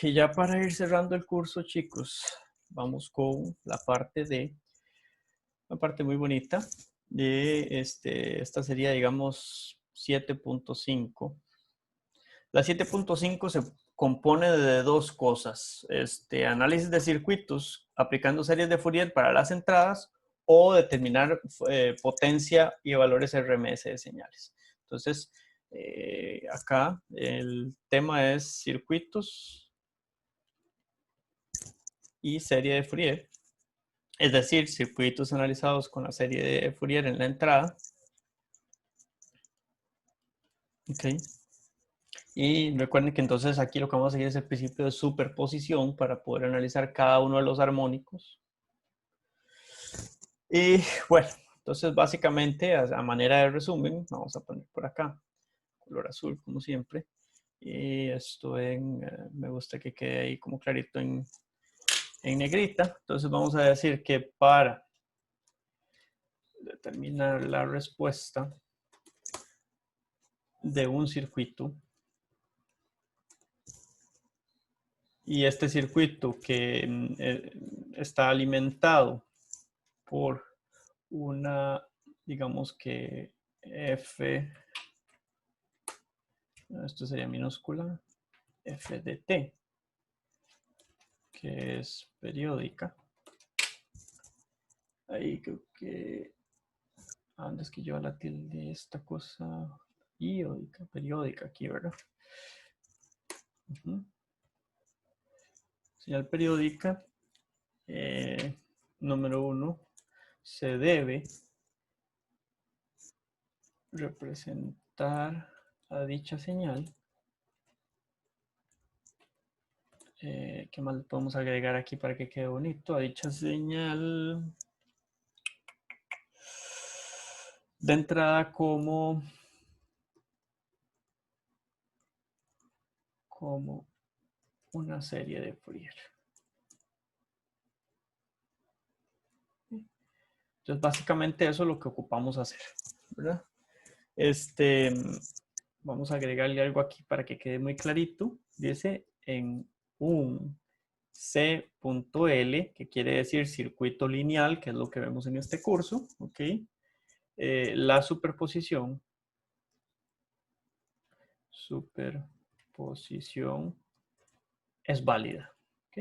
que ya para ir cerrando el curso, chicos, vamos con la parte una parte muy bonita de esta sería, digamos, 7.5. La 7.5 se compone de dos cosas, análisis de circuitos aplicando series de Fourier para las entradas o determinar potencia y valores RMS de señales. Entonces, acá el tema es circuitos y serie de Fourier, es decir, circuitos analizados con la serie de Fourier en la entrada. Ok. Y recuerden que entonces aquí lo que vamos a seguir es el principio de superposición para poder analizar cada uno de los armónicos. Y bueno, entonces básicamente a manera de resumen, vamos a poner por acá, color azul como siempre. Y esto me gusta que quede ahí como clarito en negrita. Entonces vamos a decir que para determinar la respuesta de un circuito, y este circuito que está alimentado por una, digamos que F, esto sería minúscula, F de T, que es periódica. Ahí creo que, ¿dónde es que lleva la tilde esta cosa? Periódica aquí, ¿verdad? Señal periódica, número 1, se debe representar a dicha señal. ¿Qué más podemos agregar aquí para que quede bonito? A dicha señal de entrada como una serie de Fourier. Entonces, básicamente eso es lo que ocupamos hacer, ¿verdad? Vamos a agregarle algo aquí para que quede muy clarito. Dice en un C.L, que quiere decir circuito lineal, que es lo que vemos en este curso, ¿ok? La superposición es válida, ¿ok?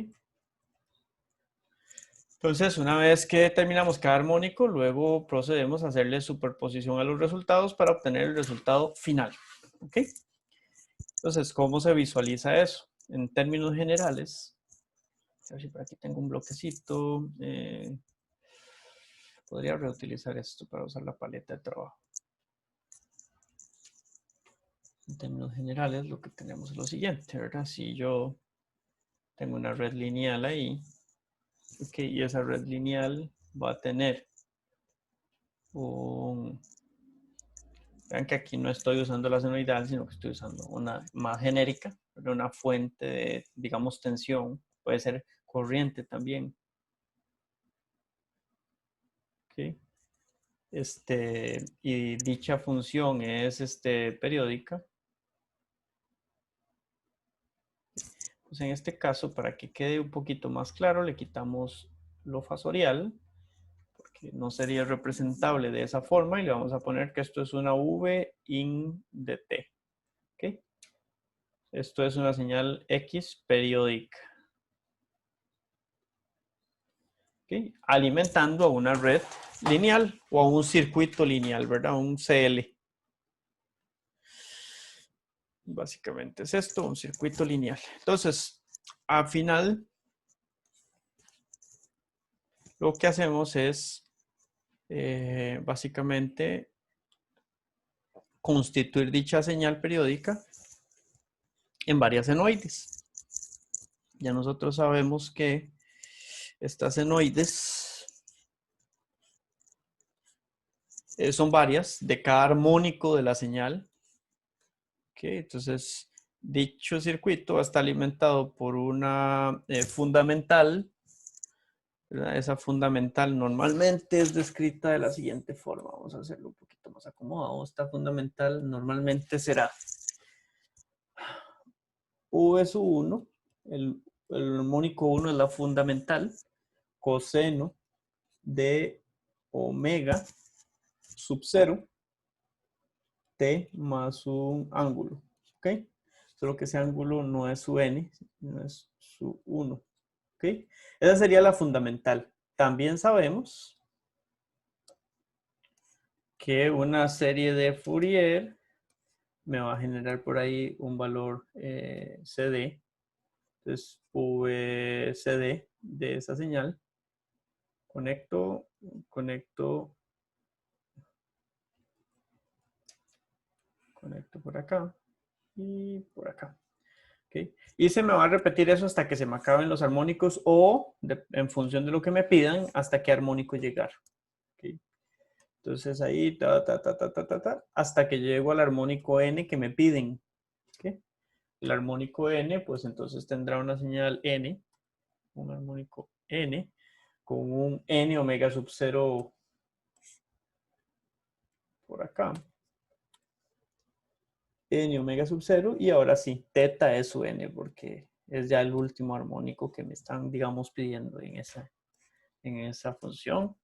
Entonces, una vez que determinamos cada armónico, luego procedemos a hacerle superposición a los resultados para obtener el resultado final, ¿ok? Entonces, ¿cómo se visualiza eso? En términos generales, a ver si por aquí tengo un bloquecito. Podría reutilizar esto para usar la paleta de trabajo. En términos generales, lo que tenemos es lo siguiente, ¿verdad? Si yo tengo una red lineal ahí, ok, y esa red lineal va a tener un... Vean que aquí no estoy usando la senoidal, sino que estoy usando una más genérica, una fuente de, digamos, tensión. Puede ser corriente también. ¿Okay? Y dicha función es periódica. Pues en este caso, para que quede un poquito más claro, le quitamos lo fasorial, porque no sería representable de esa forma, y le vamos a poner que esto es una V in de T. ¿Okay? Esto es una señal X periódica. ¿Okay? Alimentando a una red lineal o a un circuito lineal, ¿verdad? Un CL. Básicamente es esto, un circuito lineal. Entonces, al final, lo que hacemos es básicamente constituir dicha señal periódica en varias senoides. Ya nosotros sabemos que estas senoides son varias de cada armónico de la señal. Okay, entonces, dicho circuito está alimentado por una fundamental, ¿verdad? Esa fundamental normalmente es descrita de la siguiente forma. Vamos a hacerlo un poquito más acomodado. Esta fundamental normalmente será V sub 1 el armónico 1 es la fundamental, coseno de omega sub 0 t más un ángulo, ¿ok? Solo que ese ángulo no es su n, no es su 1, ¿ok? Esa sería la fundamental. También sabemos que una serie de Fourier me va a generar por ahí un valor CD. Entonces, VCD de esa señal. Conecto por acá y por acá. ¿Okay? Y se me va a repetir eso hasta que se me acaben los armónicos o en función de lo que me pidan hasta qué armónico llegar. ¿Okay? Entonces ahí hasta que llego al armónico N que me piden. ¿Okay? El armónico N, pues entonces tendrá una señal N, un armónico N, con un N omega sub 0 por acá. N omega sub 0 y ahora sí, teta es su N porque es ya el último armónico que me están, digamos, pidiendo en esa función.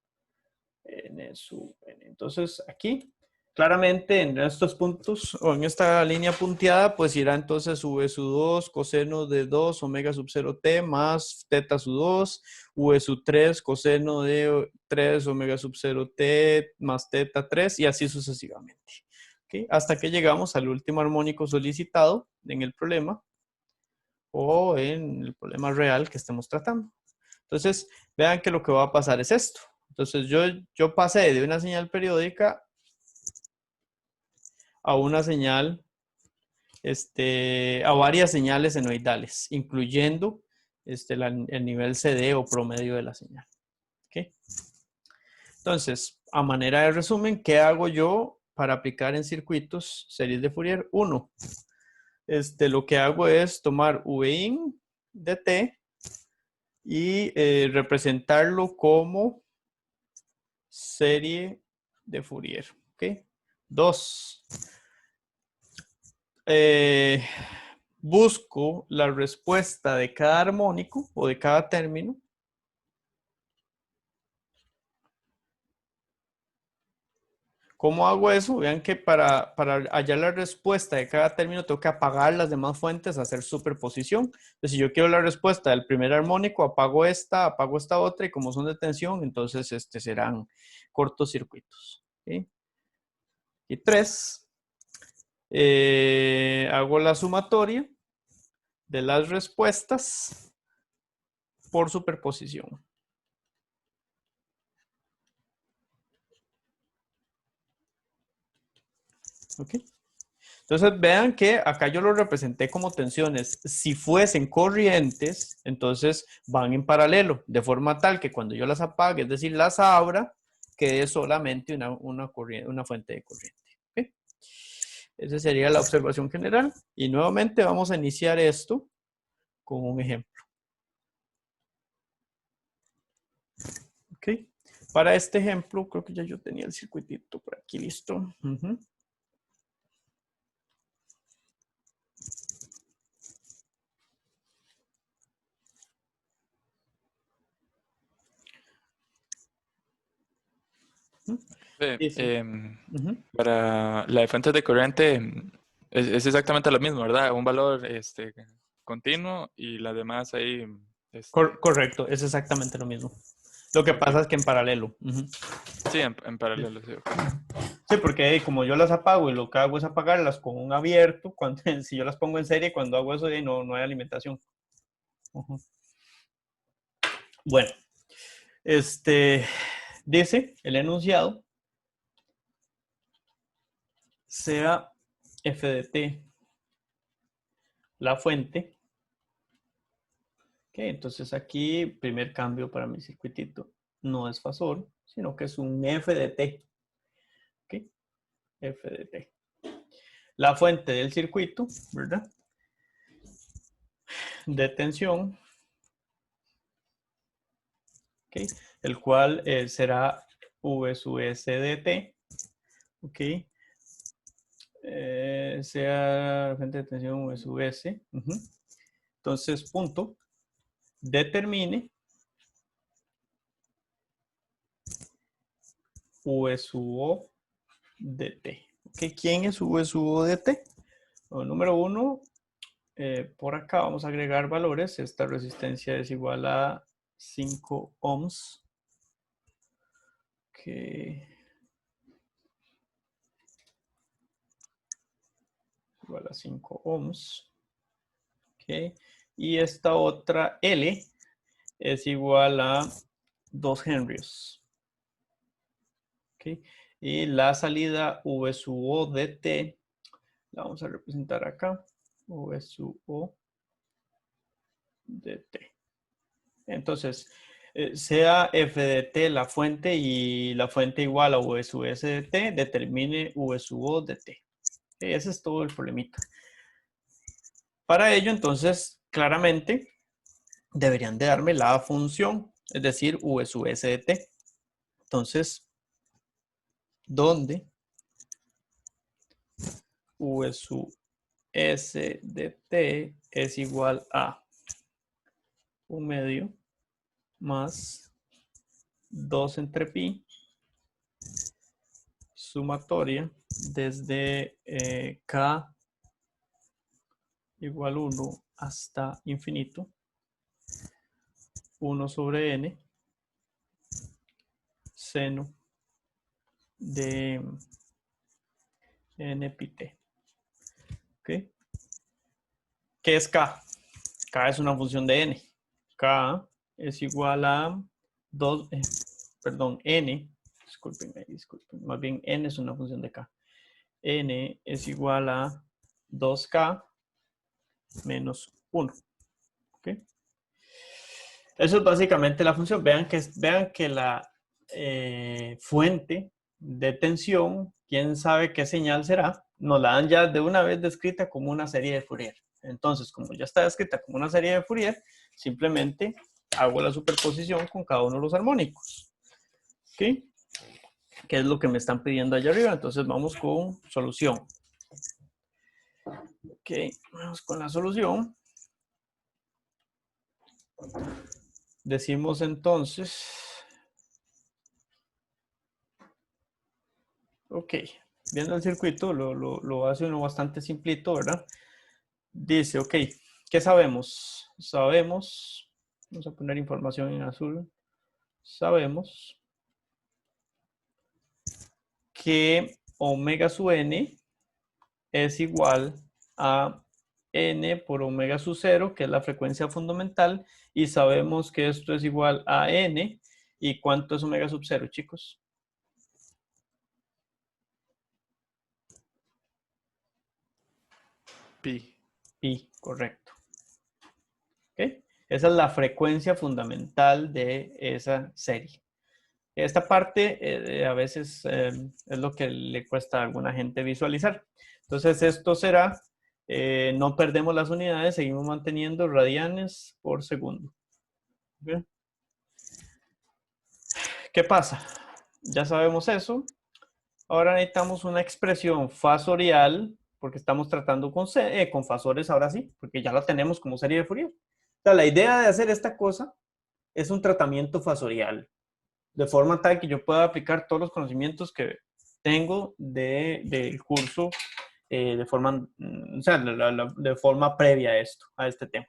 N sub N. Entonces aquí, claramente en estos puntos o en esta línea punteada, pues irá entonces V sub 2 coseno de 2 omega sub 0 t más teta sub 2, V sub 3 coseno de 3 omega sub 0 t más teta 3 y así sucesivamente. ¿Okay? Hasta que llegamos al último armónico solicitado en el problema o en el problema real que estemos tratando. Entonces, vean que lo que va a pasar es esto. Entonces, yo pasé de una señal periódica a una señal, a varias señales senoidales, incluyendo el nivel CD o promedio de la señal. ¿Okay? Entonces, a manera de resumen, ¿qué hago yo para aplicar en circuitos series de Fourier? 1. Lo que hago es tomar Vin de t y representarlo como serie de Fourier. ¿Ok? 2. Busco la respuesta de cada armónico o de cada término. ¿Cómo hago eso? Vean que para hallar la respuesta de cada término tengo que apagar las demás fuentes, hacer superposición. Entonces, si yo quiero la respuesta del primer armónico, apago esta otra y como son de tensión, entonces serán cortocircuitos. ¿Okay? Y 3, hago la sumatoria de las respuestas por superposición. ¿Ok? Entonces vean que acá yo lo representé como tensiones. Si fuesen corrientes, entonces van en paralelo, de forma tal que cuando yo las apague, es decir, las abra, quede solamente una fuente de corriente. ¿Okay? Esa sería la observación general. Y nuevamente vamos a iniciar esto con un ejemplo. ¿Ok? Para este ejemplo, creo que ya yo tenía el circuitito por aquí listo. Para la de fuentes de corriente es exactamente lo mismo, ¿verdad? Un valor continuo y las demás ahí... Correcto, es exactamente lo mismo. Lo que pasa es que en paralelo. Sí, en paralelo, sí. Okay. Sí, porque como yo las apago y lo que hago es apagarlas con un abierto, si yo las pongo en serie, cuando hago eso no hay alimentación. Bueno, dice el enunciado sea f de t la fuente. Ok, entonces aquí, primer cambio para mi circuitito, no es fasor, sino que es un f de t. Ok, f de t. La fuente del circuito, ¿verdad? De tensión, ¿okay? El cual será V sub S de t, ¿ok? Sea fuente de tensión V sub S. Entonces, punto, determine V sub O de T. ¿Okay? ¿Quién es V sub O de T? Bueno, número 1, por acá vamos a agregar valores. Esta resistencia es igual a 5 ohms. Okay. Igual a 5 ohms. Okay. Y esta otra L es igual a 2 henrios. Okay. Y la salida V sub O de T la vamos a representar acá. V sub O de T. Entonces, sea f de t la fuente y la fuente igual a v sub s de t, determine v sub o de t. Ese es todo el problemita. Para ello, entonces, claramente, deberían de darme la función, es decir, v sub s de t. Entonces, ¿dónde v sub s de t es igual a 1/2 más 2 entre pi sumatoria desde k igual 1 hasta infinito, 1 sobre n, seno de n pi t. ¿Okay? ¿Qué es k? K es una función de n. K es igual a 2, perdón, n, disculpen, más bien n es una función de k. N es igual a 2k menos 1. ¿Okay? Eso es básicamente la función. Vean que la fuente de tensión, quién sabe qué señal será, nos la dan ya de una vez descrita como una serie de Fourier. Entonces, como ya está descrita como una serie de Fourier, simplemente hago la superposición con cada uno de los armónicos. ¿Ok? ¿Qué es lo que me están pidiendo allá arriba? Entonces vamos con solución. Ok, vamos con la solución. Decimos entonces, ok, viendo el circuito, lo hace uno bastante simplito, ¿verdad? Dice, ok, ¿qué sabemos? Sabemos, vamos a poner información en azul, sabemos que omega sub n es igual a n por omega sub 0, que es la frecuencia fundamental, y sabemos que esto es igual a n. ¿Y cuánto es omega sub 0, chicos? Pi. Pi, correcto. ¿Okay? Esa es la frecuencia fundamental de esa serie. Esta parte a veces es lo que le cuesta a alguna gente visualizar. Entonces esto será, no perdemos las unidades, seguimos manteniendo radianes por segundo. ¿Okay? ¿Qué pasa? Ya sabemos eso. Ahora necesitamos una expresión fasorial, porque estamos tratando con fasores ahora sí, porque ya la tenemos como serie de Fourier. O sea, la idea de hacer esta cosa es un tratamiento fasorial, de forma tal que yo pueda aplicar todos los conocimientos que tengo del curso de forma, o sea, de forma previa a esto, a este tema.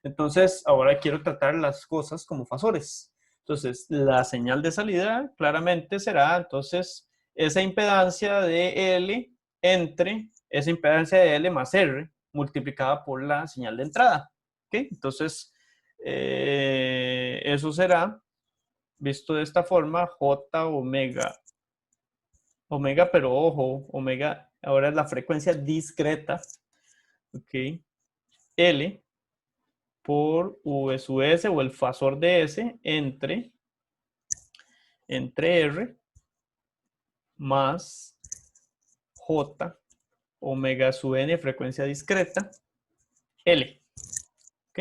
Entonces, ahora quiero tratar las cosas como fasores. Entonces, la señal de salida claramente será, entonces, esa impedancia de L entre esa impedancia de L más R multiplicada por la señal de entrada. ¿Okay? Entonces, eso será, visto de esta forma, J omega. Omega, pero ojo, omega ahora es la frecuencia discreta. ¿Ok? L por V sub S o el fasor de S entre R más J omega sub N frecuencia discreta L. ¿Ok?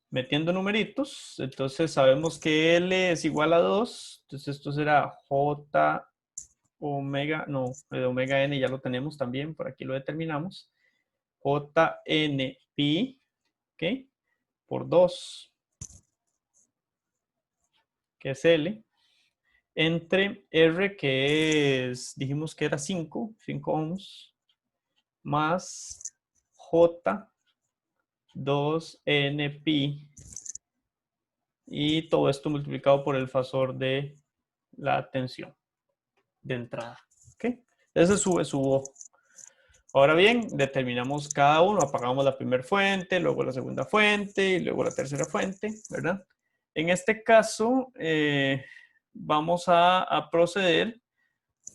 Metiendo numeritos, entonces sabemos que L es igual a 2, entonces esto será J omega, no, de omega N ya lo tenemos también, por aquí lo determinamos. JN pi, ¿ok? Por 2, que es L, entre R, que es, dijimos que era 5 ohms, más J 2N pi, y todo esto multiplicado por el fasor de la tensión de entrada. ¿Ok? Ese sube su O. Ahora bien, determinamos cada uno, apagamos la primera fuente, luego la segunda fuente y luego la tercera fuente, ¿verdad? En este caso, vamos a proceder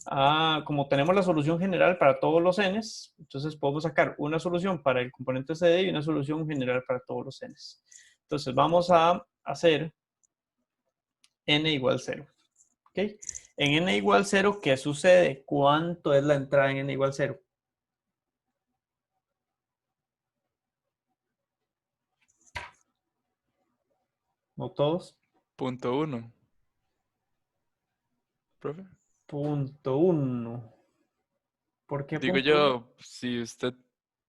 a, como tenemos la solución general para todos los n's, entonces podemos sacar una solución para el componente CD y una solución general para todos los n's. Entonces vamos a hacer n igual 0. ¿Ok? En n igual 0, ¿qué sucede? ¿Cuánto es la entrada en n igual 0? ¿No todos? Punto 1. Profe. Punto 1. ¿Por qué Digo punto 1? yo, si usted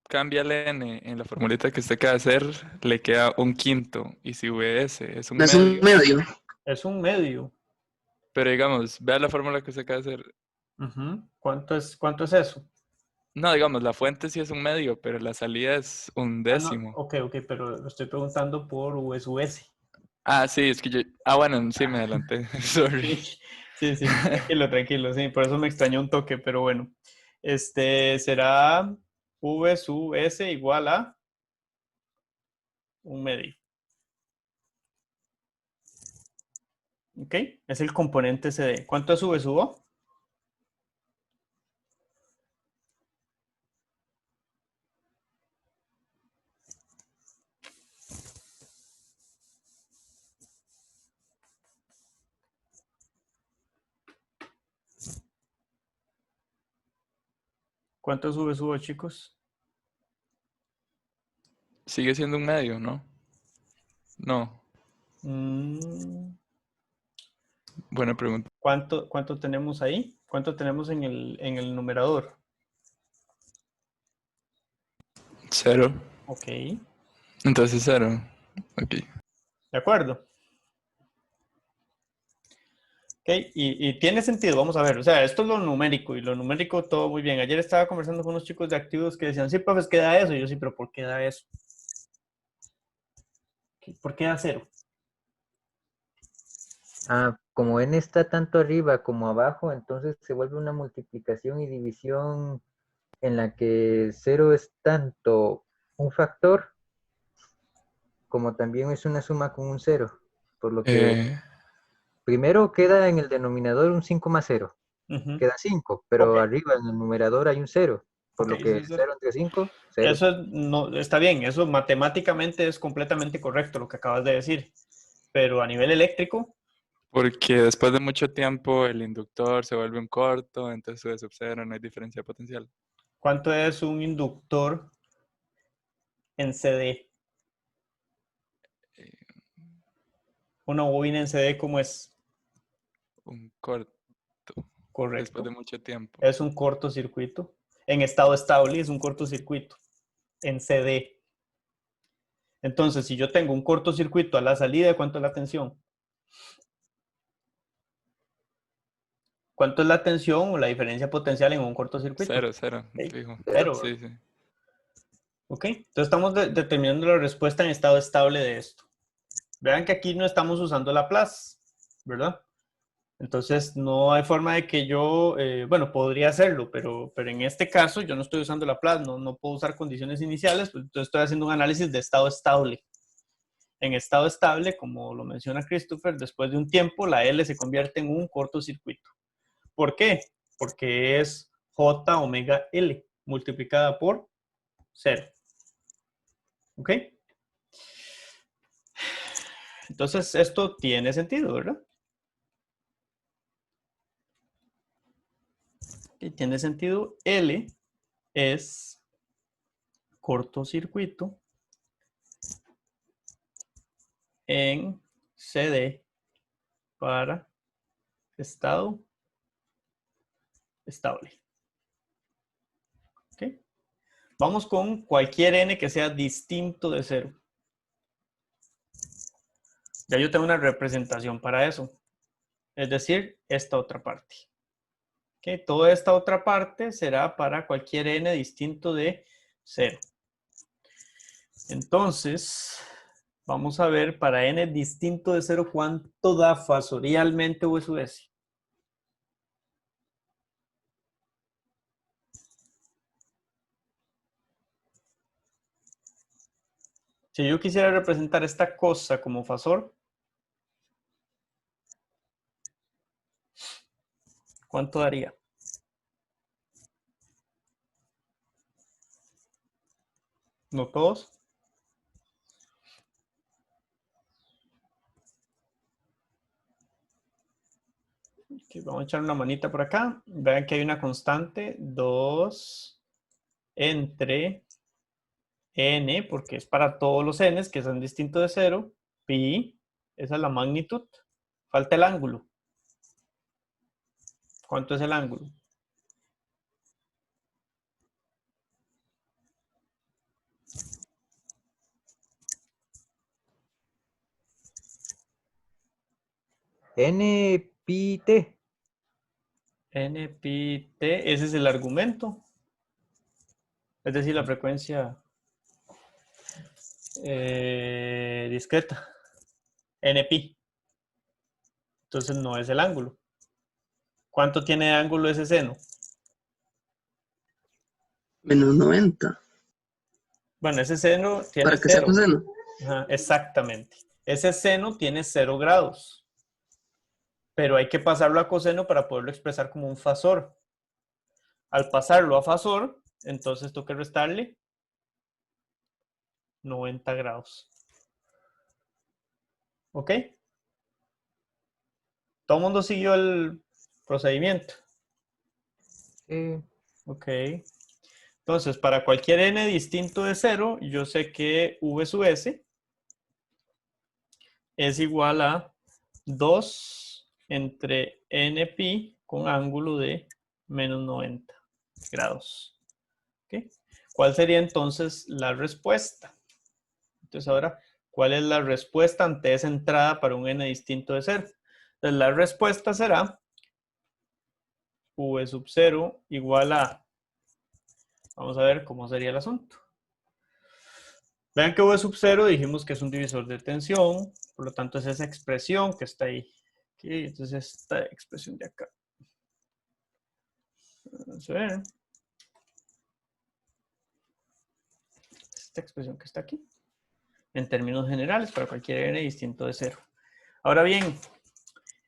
cambia el n en la formulita que usted acaba de hacer, le queda un quinto. Y si vs es un No es un medio. medio. Es un medio. Pero digamos, vea la fórmula que usted acaba de hacer. ¿Cuánto es eso? No, digamos, la fuente sí es un medio, pero la salida es un Ah, no, décimo. ok, pero lo estoy preguntando por US. Ah, sí, es que yo. Ah, bueno, sí, me adelanté. Sorry. Sí, tranquilo, sí, por eso me extrañó un toque, pero bueno. Será V sub S igual a un medio. ¿Ok? Es el componente CD. ¿Cuánto es V sub O? ¿Cuánto es V sub O, chicos? Sigue siendo un medio, ¿no? No. Mm, Buena pregunta. ¿Cuánto tenemos ahí? ¿Cuánto tenemos en el numerador? 0. Ok, Entonces 0. Ok. de acuerdo. Ok, y tiene sentido, vamos a ver, o sea, esto es lo numérico, y lo numérico todo muy bien. Ayer estaba conversando con unos chicos de activos que decían, sí, profes, ¿qué da eso? Y yo, sí, pero ¿por qué da eso? ¿Por qué da 0? Como n está tanto arriba como abajo, entonces se vuelve una multiplicación y división en la que 0 es tanto un factor como también es una suma con un 0. Por lo que Eh, primero queda en el denominador un 5 más 0. Queda 5, Ok, pero arriba en el numerador hay un 0. Por ok, lo que 0 entre 5, 0. eso no, está bien, eso matemáticamente es completamente correcto lo que acabas de decir, pero a nivel eléctrico, porque después de mucho tiempo el inductor se vuelve un corto, entonces sube sub 0, no hay diferencia potencial. ¿cuánto es un inductor en CD? Eh, Una bobina en CD, ¿cómo es? un corto, después de Correcto. mucho tiempo. Es un cortocircuito. En estado estable es un cortocircuito. En CD. Entonces, si yo tengo un cortocircuito a la salida, ¿cuánto es la tensión? ¿Cuánto es la tensión o la diferencia potencial en un cortocircuito? 0, 0, ¿Ok? fijo. Cero. Sí, sí. ¿Ok? Entonces estamos determinando la respuesta en estado estable de esto. Vean que aquí no estamos usando la Laplace, ¿verdad? Entonces no hay forma de que yo, bueno, podría hacerlo, pero en este caso yo no estoy usando la Laplace, no puedo usar condiciones iniciales, pues entonces estoy haciendo un análisis de estado estable. En estado estable, como lo menciona Christopher, después de un tiempo la L se convierte en un cortocircuito. ¿Por qué? Porque es J omega L multiplicada por 0. ¿Ok? Entonces esto tiene sentido, ¿verdad? Y tiene sentido. L es cortocircuito en CD para estado estable. ¿Ok? Vamos con cualquier n que sea distinto de 0. Ya yo tengo una representación para eso. Es decir, esta otra parte. ¿Okay? Toda esta otra parte será para cualquier n distinto de 0. Entonces, vamos a ver para n distinto de 0 cuánto da fasorialmente V sub S. Si yo quisiera representar esta cosa como fasor, ¿cuánto daría? ¿No todos? Okay, vamos a echar una manita por acá. Vean que hay una constante, 2 entre n, porque es para todos los n's que son distintos de 0, pi, esa es la magnitud. Falta el ángulo. ¿Cuánto es el ángulo? N pi t. N pi t, ese es el argumento. Es decir, la frecuencia discreta. N pi. Entonces no es el ángulo. ¿Cuánto tiene de ángulo ese seno? Menos 90. Bueno, ese seno tiene Para que sea 0. coseno. Ajá, exactamente. Ese seno tiene 0 grados. Pero hay que pasarlo a coseno para poderlo expresar como un fasor. Al pasarlo a fasor, entonces toca restarle 90 grados. ¿Ok? ¿Todo el mundo siguió el procedimiento? Sí. Ok. Entonces, para cualquier n distinto de 0, yo sé que V sub S es igual a 2 entre n pi con ángulo de menos 90 grados. ¿Okay? ¿Cuál sería entonces la respuesta? Entonces ahora, ¿cuál es la respuesta ante esa entrada para un n distinto de 0? Entonces la respuesta será V sub 0 igual a... Vamos a ver cómo sería el asunto. Vean que V sub 0 dijimos que es un divisor de tensión, por lo tanto es esa expresión que está ahí. ¿Okay? Entonces esta expresión de acá. Vamos a ver. Esta expresión que está aquí. En términos generales, para cualquier n distinto de 0. Ahora bien,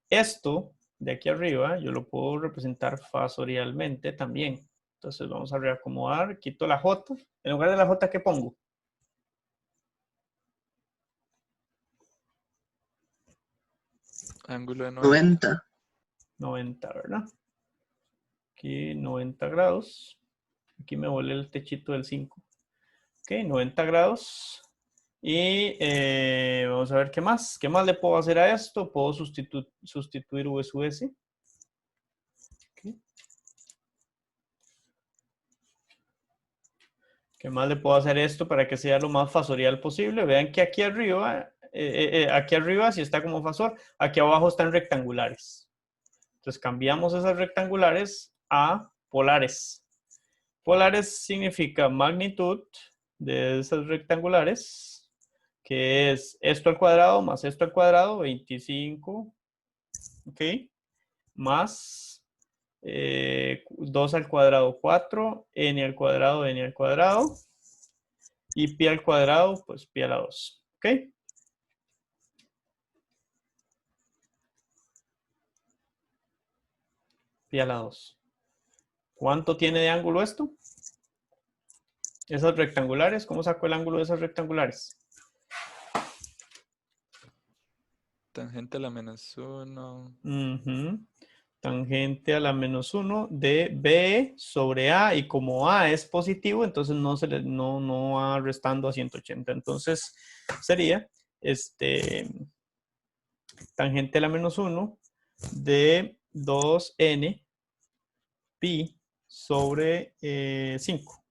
esto de aquí arriba yo lo puedo representar fasorialmente también. Entonces vamos a reacomodar, quito la j. En lugar de la j, ¿qué pongo? Ángulo de 90. 90, ¿verdad? Aquí 90 grados. Aquí me volé el techito del 5. Ok, 90 grados. Y vamos a ver qué más. ¿Qué más le puedo hacer a esto? Puedo sustituir V sub S. Okay. ¿Qué más le puedo hacer a esto para que sea lo más fasorial posible? Vean que aquí arriba sí está como fasor. Aquí abajo están rectangulares. Entonces cambiamos esas rectangulares a polares. Polares significa magnitud de esas rectangulares, que es esto al cuadrado más esto al cuadrado, 25, ¿ok? Más 2 al cuadrado, 4, n al cuadrado, y pi al cuadrado, pues pi a la 2, ¿ok? Pi a la 2. ¿Cuánto tiene de ángulo esto? Esas rectangulares, ¿cómo saco el ángulo de esas rectangulares? Tangente a la menos 1. Tangente a la menos 1 de B sobre A, y como A es positivo, entonces no va restando a 180. Entonces sería tangente a la menos 1 de 2n pi sobre 5.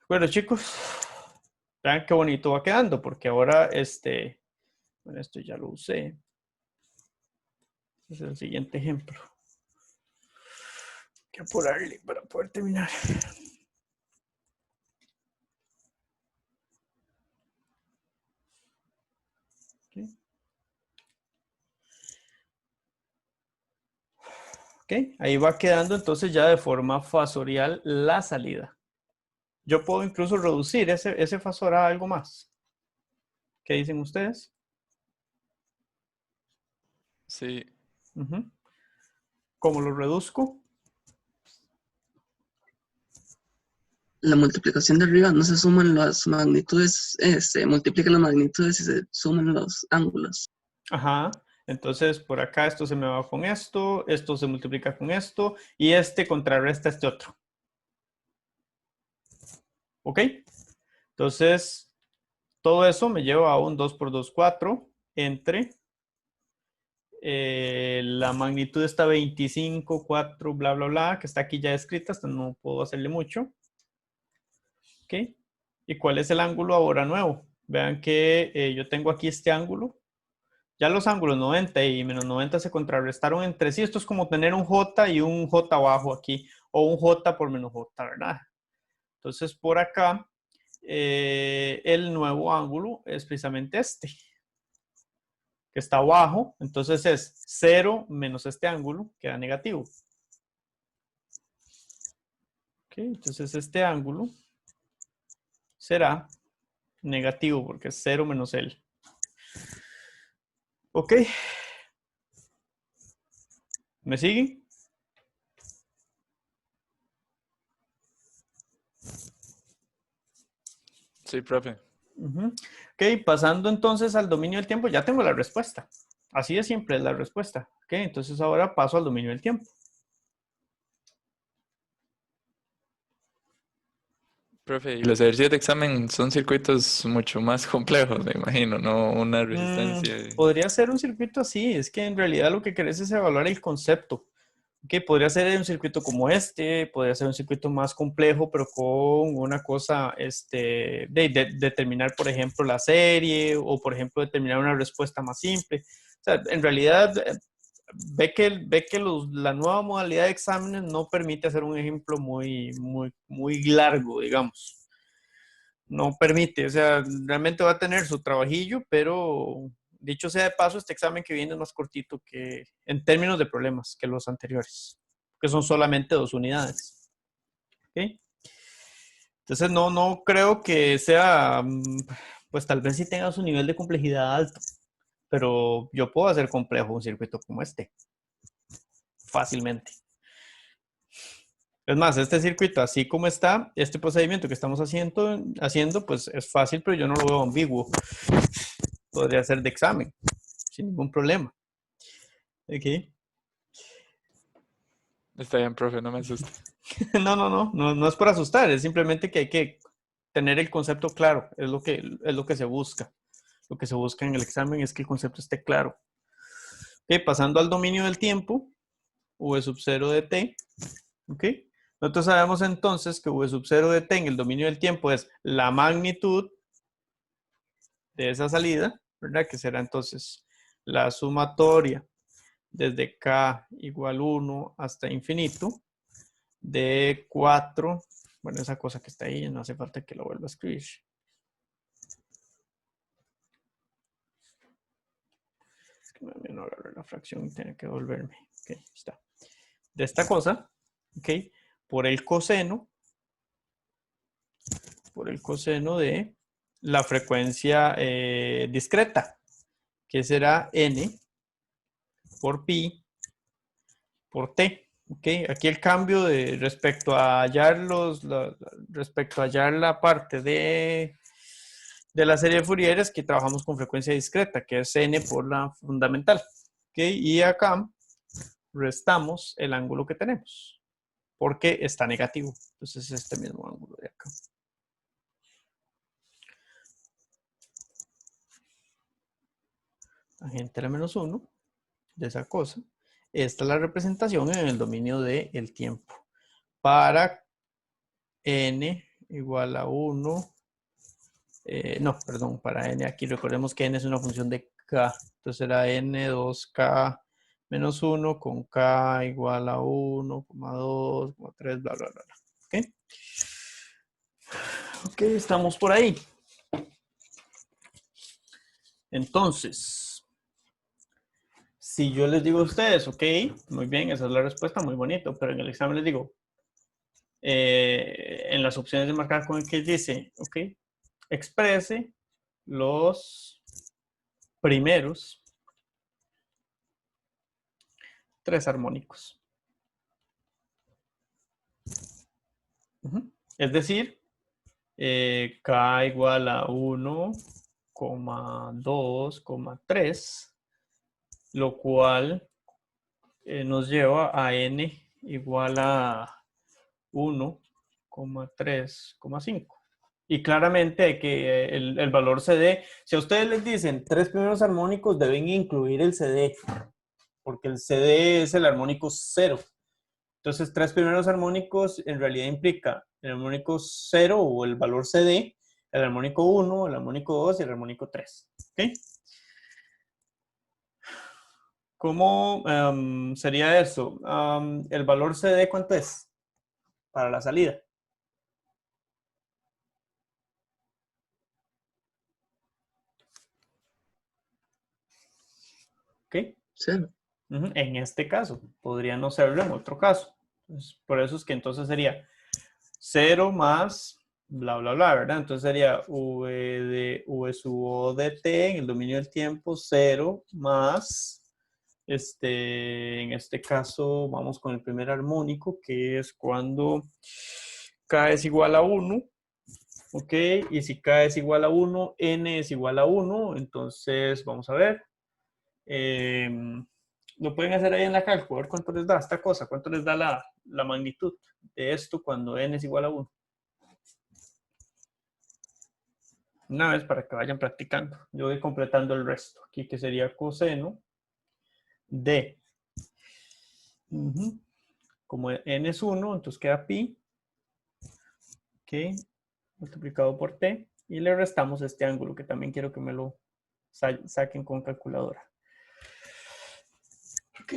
Bueno, chicos, vean qué bonito va quedando, porque ahora bueno, esto ya lo usé. Este es el siguiente ejemplo. Hay que apurarle para poder terminar. Okay. Ok, ahí va quedando entonces ya de forma fasorial la salida. Yo puedo incluso reducir ese fasor a algo más. ¿Qué dicen ustedes? Sí, Ujú. ¿Cómo lo reduzco? La multiplicación de arriba no se suman las magnitudes, se multiplican las magnitudes y se suman los ángulos. Ajá. Entonces, por acá esto se me va con esto se multiplica con esto, y este contrarresta este otro. ¿Ok? Entonces, todo eso me lleva a un 2 por 2, 4, entre la magnitud está 25, 4, bla, bla, bla, que está aquí ya escrita, hasta no puedo hacerle mucho. ¿Ok? ¿Y cuál es el ángulo ahora nuevo? Vean que yo tengo aquí este ángulo. Ya los ángulos 90 y menos 90 se contrarrestaron entre sí. Esto es como tener un J y un J abajo aquí, o un J por menos J, ¿verdad? Entonces, por acá, el nuevo ángulo es precisamente este, que está abajo. Entonces es 0 menos este ángulo, queda negativo. Ok, entonces este ángulo será negativo porque es 0 menos él. Ok. ¿Me siguen? sí, profe. Uh-huh. Ok, pasando entonces al dominio del tiempo, ya tengo la respuesta. Así de simple es la respuesta. Ok, entonces ahora paso al dominio del tiempo. Profe, y los ejercicios de examen son circuitos mucho más complejos, me imagino, no una resistencia. Podría ser un circuito así, es que en realidad lo que querés es evaluar el concepto. Que podría ser un circuito como este, podría ser un circuito más complejo, pero con una cosa, de determinar, por ejemplo, la serie, o por ejemplo, determinar una respuesta más simple. O sea, en realidad, ve que la nueva modalidad de exámenes no permite hacer un ejemplo muy largo, digamos. No permite, o sea, realmente va a tener su trabajillo, pero dicho sea de paso, este examen que viene es más cortito que, en términos de problemas, que los anteriores, que son solamente 2 unidades. ¿Ok? Entonces, no creo que sea, pues tal vez sí tenga su nivel de complejidad alto, pero yo puedo hacer complejo un circuito como este, fácilmente. Es más, este circuito, así como está, este procedimiento que estamos haciendo, pues es fácil, pero yo no lo veo ambiguo. Podría ser de examen, sin ningún problema. Ok. Está bien, profe, no me asuste. No es por asustar, es simplemente que hay que tener el concepto claro, es lo que se busca. Lo que se busca en el examen es que el concepto esté claro. Ok, pasando al dominio del tiempo, v sub 0 de t, ok. Nosotros sabemos entonces que v sub 0 de t en el dominio del tiempo es la magnitud de esa salida, ¿verdad? Que será entonces la sumatoria desde k igual 1 hasta infinito de 4, bueno, esa cosa que está ahí, no hace falta que lo vuelva a escribir. Es que no agarré la fracción y tiene que volverme. Ok, está. De esta cosa, ok, por el coseno de la frecuencia discreta, que será n por pi por t. Okay. Aquí el cambio respecto a hallar la parte de la serie de Fourier es que trabajamos con frecuencia discreta, que es n por la fundamental. Okay. Y acá restamos el ángulo que tenemos, porque está negativo. Entonces es este mismo ángulo de acá. Tangente a la menos 1 de esa cosa. Esta es la representación en el dominio del tiempo. Para n igual a 1. No, perdón, para n aquí recordemos que n es una función de k. Entonces será n 2k menos 1 con k igual a 1, 2, 3, bla, bla, bla, bla. ¿Ok? Ok, estamos por ahí. Entonces, si yo les digo a ustedes, ok, muy bien, esa es la respuesta, muy bonito, pero en el examen les digo, en las opciones de marcar con el que dice, ok, exprese los primeros 3 armónicos. Es decir, k igual a 1, 2, 3, lo cual nos lleva a n igual a 1, 3, 5. Y claramente hay que el valor CD, si a ustedes les dicen 3 primeros armónicos, deben incluir el CD, porque el CD es el armónico 0. Entonces, 3 primeros armónicos en realidad implica el armónico 0 o el valor CD, el armónico 1, el armónico 2 y el armónico 3. ¿Ok? ¿Cómo sería eso? ¿El valor CD cuánto es para la salida? ¿Ok? 0. En este caso, podría no serlo en otro caso. Entonces, por eso es que entonces sería 0 más bla, bla, bla, ¿verdad? Entonces sería V sub O de T en el dominio del tiempo, 0 más, en este caso, vamos con el primer armónico, que es cuando K es igual a 1, ¿ok? Y si K es igual a 1, N es igual a 1, entonces vamos a ver. Lo pueden hacer ahí en la calculadora, a ver cuánto les da esta cosa, cuánto les da la magnitud de esto cuando n es igual a 1. Una vez para que vayan practicando. Yo voy completando el resto. Aquí que sería coseno de, como n es 1, entonces queda pi, ok, multiplicado por t, y le restamos este ángulo, que también quiero que me lo saquen con calculadora. Ok.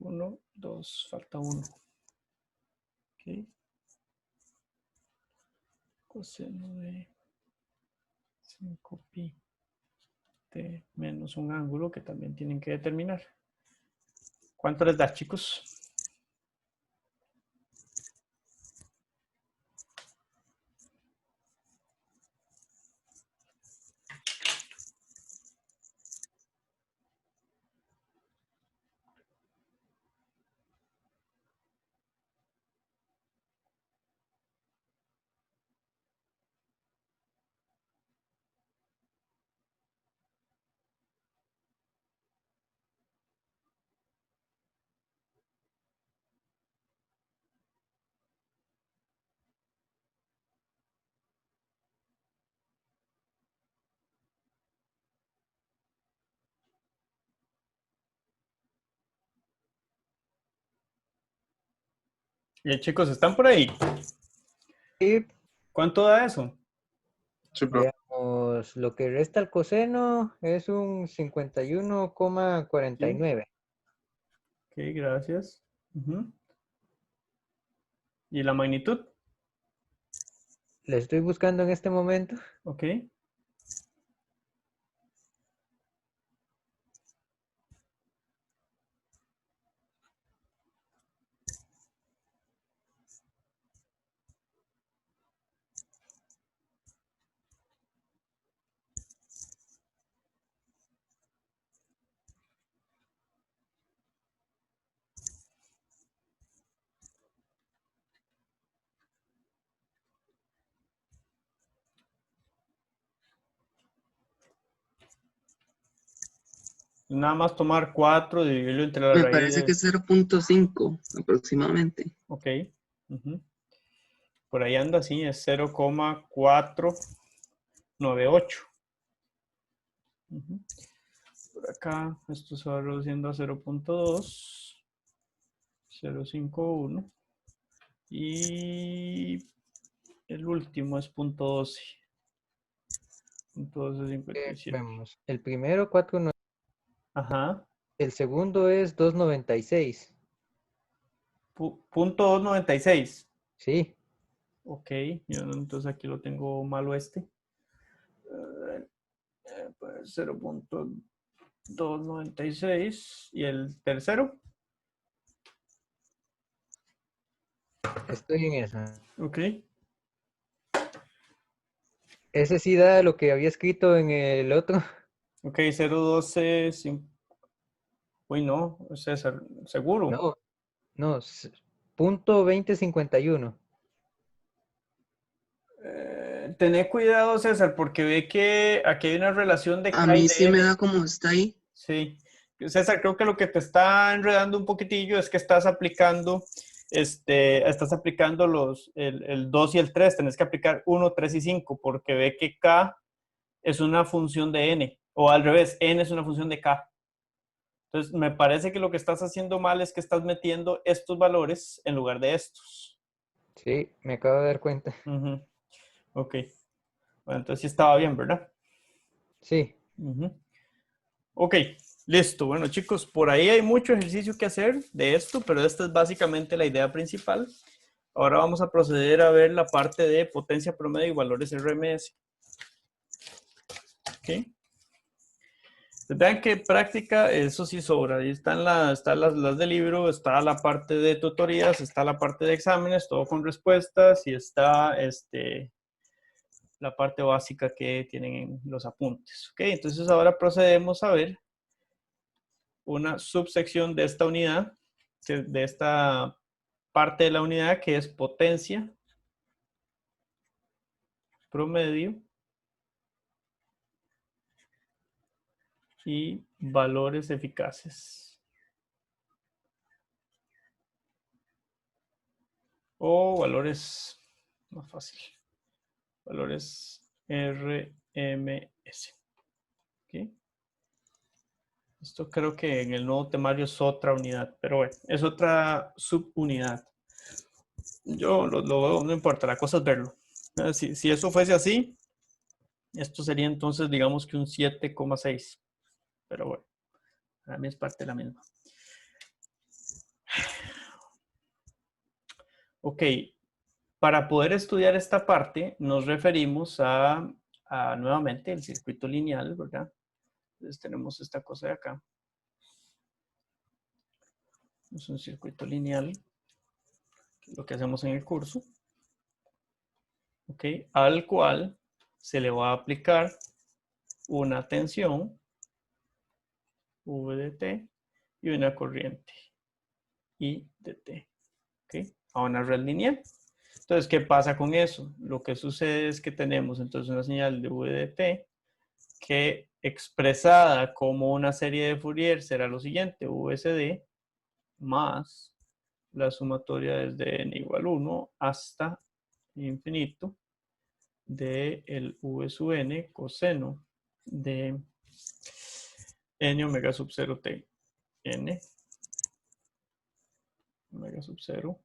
1, 2, falta 1. Ok. Coseno de 5 pi t menos un ángulo que también tienen que determinar. ¿Cuánto les da, chicos? Chicos, ¿están por ahí? Y ¿Cuánto da eso? Sí, bro. veamos, lo que resta al coseno es un Sí. 51,49. Ok, gracias. ¿Y la magnitud? Le estoy buscando en este momento. Ok. Nada más tomar 4, dividirlo entre la Me raíz parece de... que es 0.5 aproximadamente. Ok. Ujú. Por ahí anda, sí, es 0,498. Ujú. Por acá, esto se va reduciendo a 0.2, 0.51. Y el último es .12. .1257. Vemos. El primero 4, Ajá. el segundo es 296. Punto 296. Sí, Ok, yo entonces aquí lo tengo malo este. Pues 0.296. ¿Y el tercero? estoy en esa. Ok. Ese sí da lo que había escrito en el otro. Ok, 0.12. Uy, no, César, seguro. No, no, punto 2051. Tené cuidado, César, porque ve que aquí hay una relación de A K y mí de sí me N. da como está ahí. Sí. César, creo que lo que te está enredando un poquitillo es que estás aplicando, el 2 y el 3. Tenés que aplicar 1, 3 y 5, porque ve que K es una función de N, o al revés, N es una función de K. Entonces, me parece que lo que estás haciendo mal es que estás metiendo estos valores en lugar de estos. Sí, me acabo de dar cuenta. Ujú. Ok. Bueno, entonces sí estaba bien, ¿verdad? Sí, Ujú. Ok, listo. Bueno, chicos, por ahí hay mucho ejercicio que hacer de esto, pero esta es básicamente la idea principal. Ahora vamos a proceder a ver la parte de potencia promedio y valores RMS. Ok. Vean que práctica, eso sí sobra. Ahí están las del libro, está la parte de tutorías, está la parte de exámenes, todo con respuestas, y está la parte básica que tienen en los apuntes. Ok, entonces ahora procedemos a ver una subsección de esta unidad, de esta parte de la unidad, que es potencia promedio y valores eficaces. O valores, más fácil, valores RMS. ¿Okay? Esto creo que en el nuevo temario es otra unidad, pero bueno, es otra subunidad. Yo lo veo, no importa, la cosa es verlo. Si eso fuese así, esto sería entonces, digamos que un 7,6. Pero bueno, para mí es parte de la misma. Ok, para poder estudiar esta parte, nos referimos a nuevamente el circuito lineal, ¿verdad? Entonces tenemos esta cosa de acá. Es un circuito lineal, lo que hacemos en el curso. Ok, al cual se le va a aplicar una tensión, V de T, y una corriente, I de T. Ok, a una red lineal. Entonces, ¿qué pasa con eso? Lo que sucede es que tenemos entonces una señal de V de T que expresada como una serie de Fourier será lo siguiente, VSD más la sumatoria desde n igual 1 hasta infinito de el V sub n coseno de n omega sub 0 t, n omega sub 0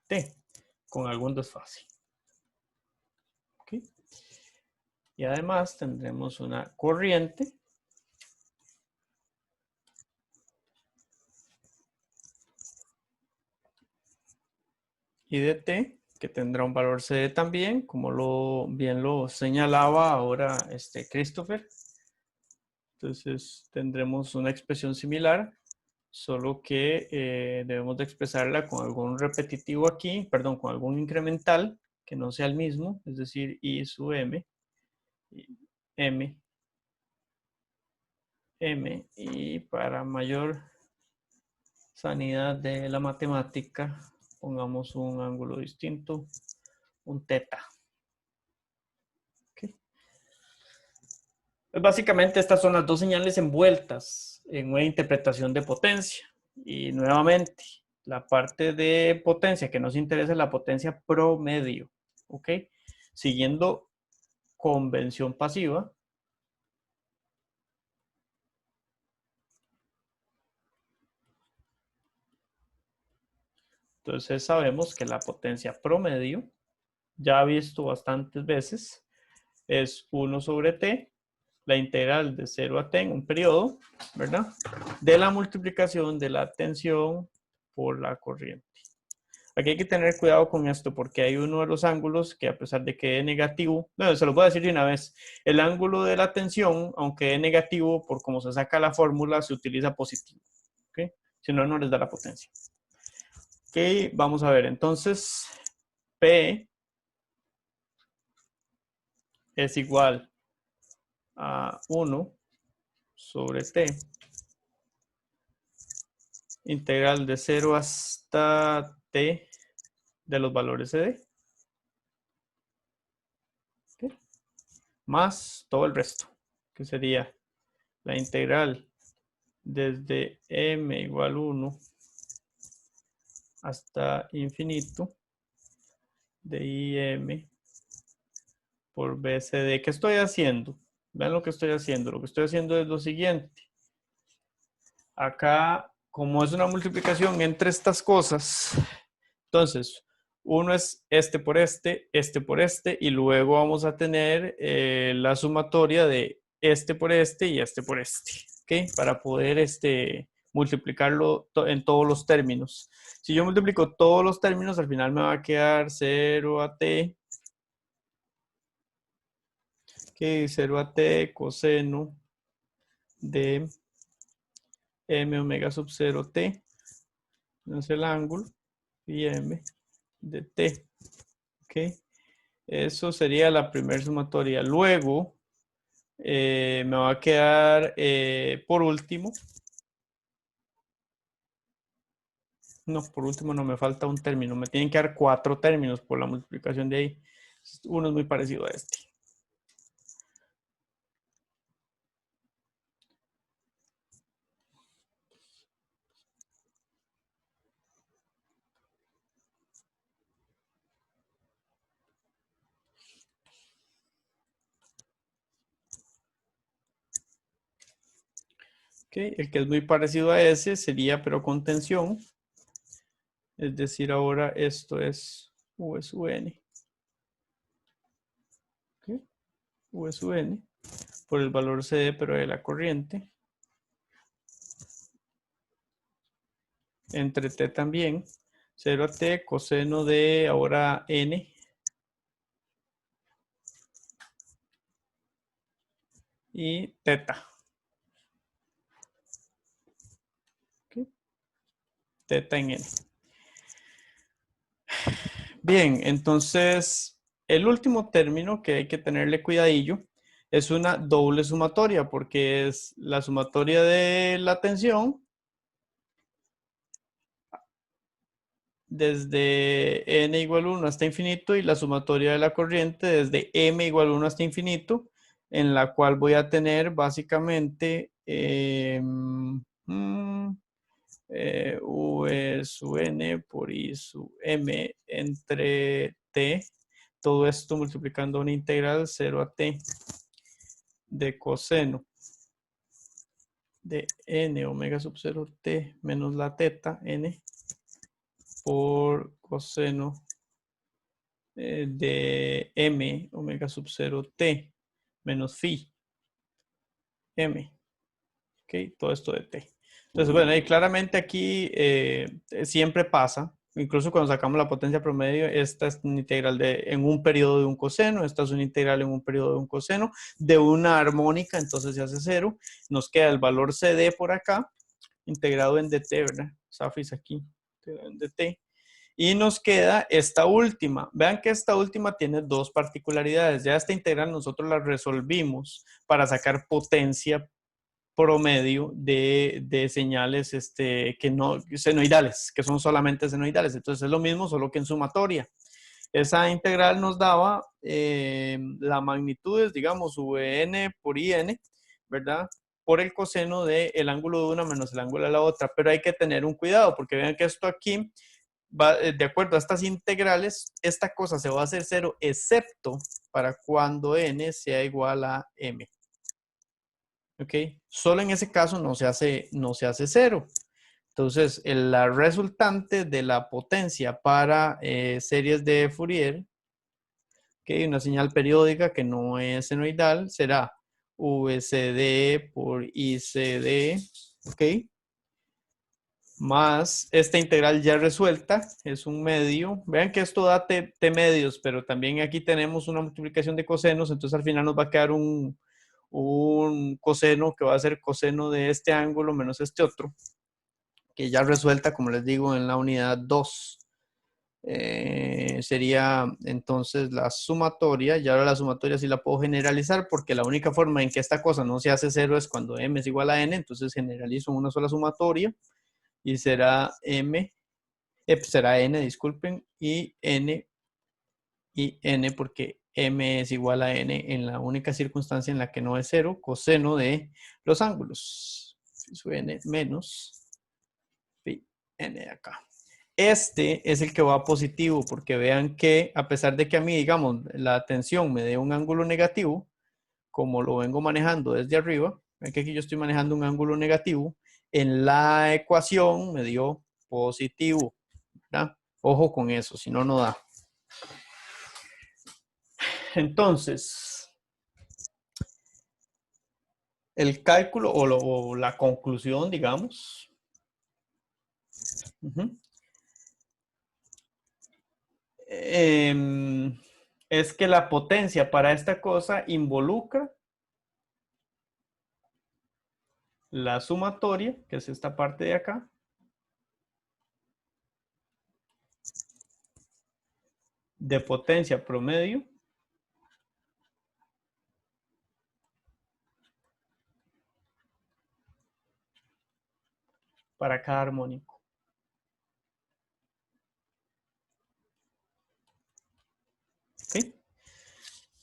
t, con algún desfase. ¿Okay? Y además tendremos una corriente I de t, que tendrá un valor CD también, como bien lo señalaba ahora Christopher. Entonces tendremos una expresión similar, solo que debemos de expresarla con algún repetitivo aquí, perdón, con algún incremental que no sea el mismo, es decir, I sub m, m, y para mayor sanidad de la matemática, pongamos un ángulo distinto, un teta. Okay. Básicamente estas son las dos señales envueltas en una interpretación de potencia. Y nuevamente, la parte de potencia que nos interesa es la potencia promedio. ¿Ok? Siguiendo convención pasiva. Entonces sabemos que la potencia promedio, ya visto bastantes veces, es 1 sobre t, la integral de 0 a t en un periodo, ¿verdad? De la multiplicación de la tensión por la corriente. Aquí hay que tener cuidado con esto porque hay uno de los ángulos que a pesar de que es negativo, bueno, se lo voy a decir de una vez, el ángulo de la tensión, aunque es negativo, por cómo se saca la fórmula, se utiliza positivo. ¿Ok? Si no, no les da la potencia. Ok, vamos a ver, entonces P es igual a 1 sobre T, integral de 0 hasta T de los valores CD, ¿okay? Más todo el resto, que sería la integral desde m igual 1 hasta infinito de IM por BCD. ¿Qué estoy haciendo? Vean lo que estoy haciendo. Lo que estoy haciendo es lo siguiente. Acá, como es una multiplicación entre estas cosas, entonces, uno es este por este por este, y luego vamos a tener la sumatoria de este por este y este por este, ¿ok? Para poder multiplicarlo en todos los términos. Si yo multiplico todos los términos, al final me va a quedar 0 a t, ¿ok? 0 a t coseno de m omega sub 0 t, no es el ángulo, y m de t, ¿ok? Eso sería la primera sumatoria. Luego, me va a quedar, por último, no, me falta un término. Me tienen que dar 4 términos por la multiplicación de ahí. Uno es muy parecido a este. Okay. El que es muy parecido a ese sería, pero con tensión. Es decir, ahora esto es U sub n. Okay. U sub n por el valor CD, pero de la corriente. Entre T también. 0 a T coseno de ahora N. Y teta. Okay. Teta en N. Bien, entonces el último término que hay que tenerle cuidadillo es una doble sumatoria porque es la sumatoria de la tensión desde n igual 1 hasta infinito y la sumatoria de la corriente desde m igual 1 hasta infinito, en la cual voy a tener básicamente U sub n por I sub m entre t, todo esto multiplicando una integral 0 a t de coseno de n omega sub 0 t menos la teta n por coseno de m omega sub 0 t menos phi m. Ok, todo esto de t. Entonces, bueno, y claramente aquí siempre pasa, incluso cuando sacamos la potencia promedio, esta es una integral en un periodo de un coseno, esta es una integral en un periodo de un coseno, de una armónica, entonces se hace 0. Nos queda el valor CD por acá, integrado en dt, ¿verdad? Safis aquí, en dt. Y nos queda esta última. Vean que esta última tiene dos particularidades. Ya esta integral nosotros la resolvimos para sacar potencia promedio de señales que no senoidales, que son solamente senoidales. Entonces es lo mismo, solo que en sumatoria. Esa integral nos daba la magnitud, digamos, Vn por In, ¿verdad? por el coseno del ángulo de una menos el ángulo de la otra. Pero hay que tener un cuidado porque vean que esto aquí, de acuerdo a estas integrales, esta cosa se va a hacer cero excepto para cuando n sea igual a m. ¿Ok? Solo en ese caso no se hace cero. Entonces, la resultante de la potencia para series de Fourier, ¿okay? Una señal periódica que no es senoidal, será VCD por ICD, ¿ok? Más esta integral ya resuelta, es un medio. Vean que esto da t medios, pero también aquí tenemos una multiplicación de cosenos, entonces al final nos va a quedar un coseno que va a ser coseno de este ángulo menos este otro, que ya resuelta, como les digo, en la unidad 2. Sería entonces la sumatoria, y ahora la sumatoria sí la puedo generalizar porque la única forma en que esta cosa no se hace cero es cuando m es igual a n, entonces generalizo una sola sumatoria y será será n, disculpen, y n porque m es igual a n en la única circunstancia en la que no es cero, coseno de los ángulos, su n menos pi n de acá. Este es el que va positivo, porque vean que a pesar de que a mí, digamos, la tensión me dé un ángulo negativo, como lo vengo manejando desde arriba, ven que aquí yo estoy manejando un ángulo negativo, en la ecuación me dio positivo, ¿verdad? Ojo con eso, si no, no da. Entonces, el cálculo o la conclusión, digamos, es que la potencia para esta cosa involucra la sumatoria, que es esta parte de acá, de potencia promedio para cada armónico. ¿Sí?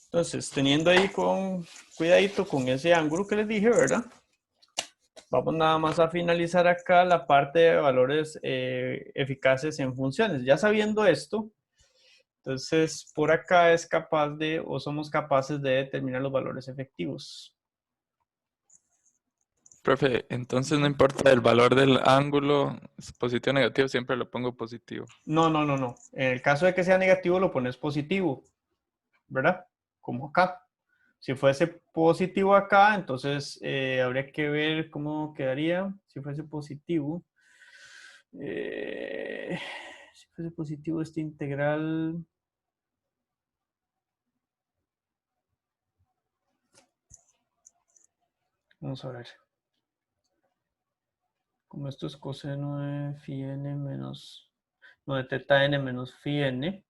Entonces, teniendo ahí con cuidadito con ese ángulo que les dije, ¿verdad? Vamos nada más a finalizar acá la parte de valores eficaces en funciones. Ya sabiendo esto, entonces por acá es capaz de, o somos capaces de determinar los valores efectivos. Profe, entonces no importa el valor del ángulo, es positivo o negativo, siempre lo pongo positivo. No, no, no, no. En el caso de que sea negativo, lo pones positivo, ¿verdad? Como acá. Si fuese positivo acá, entonces habría que ver cómo quedaría. Si fuese positivo. Si fuese positivo este integral. Vamos a ver. Como esto es coseno de phi n menos, no, de teta n menos phi n.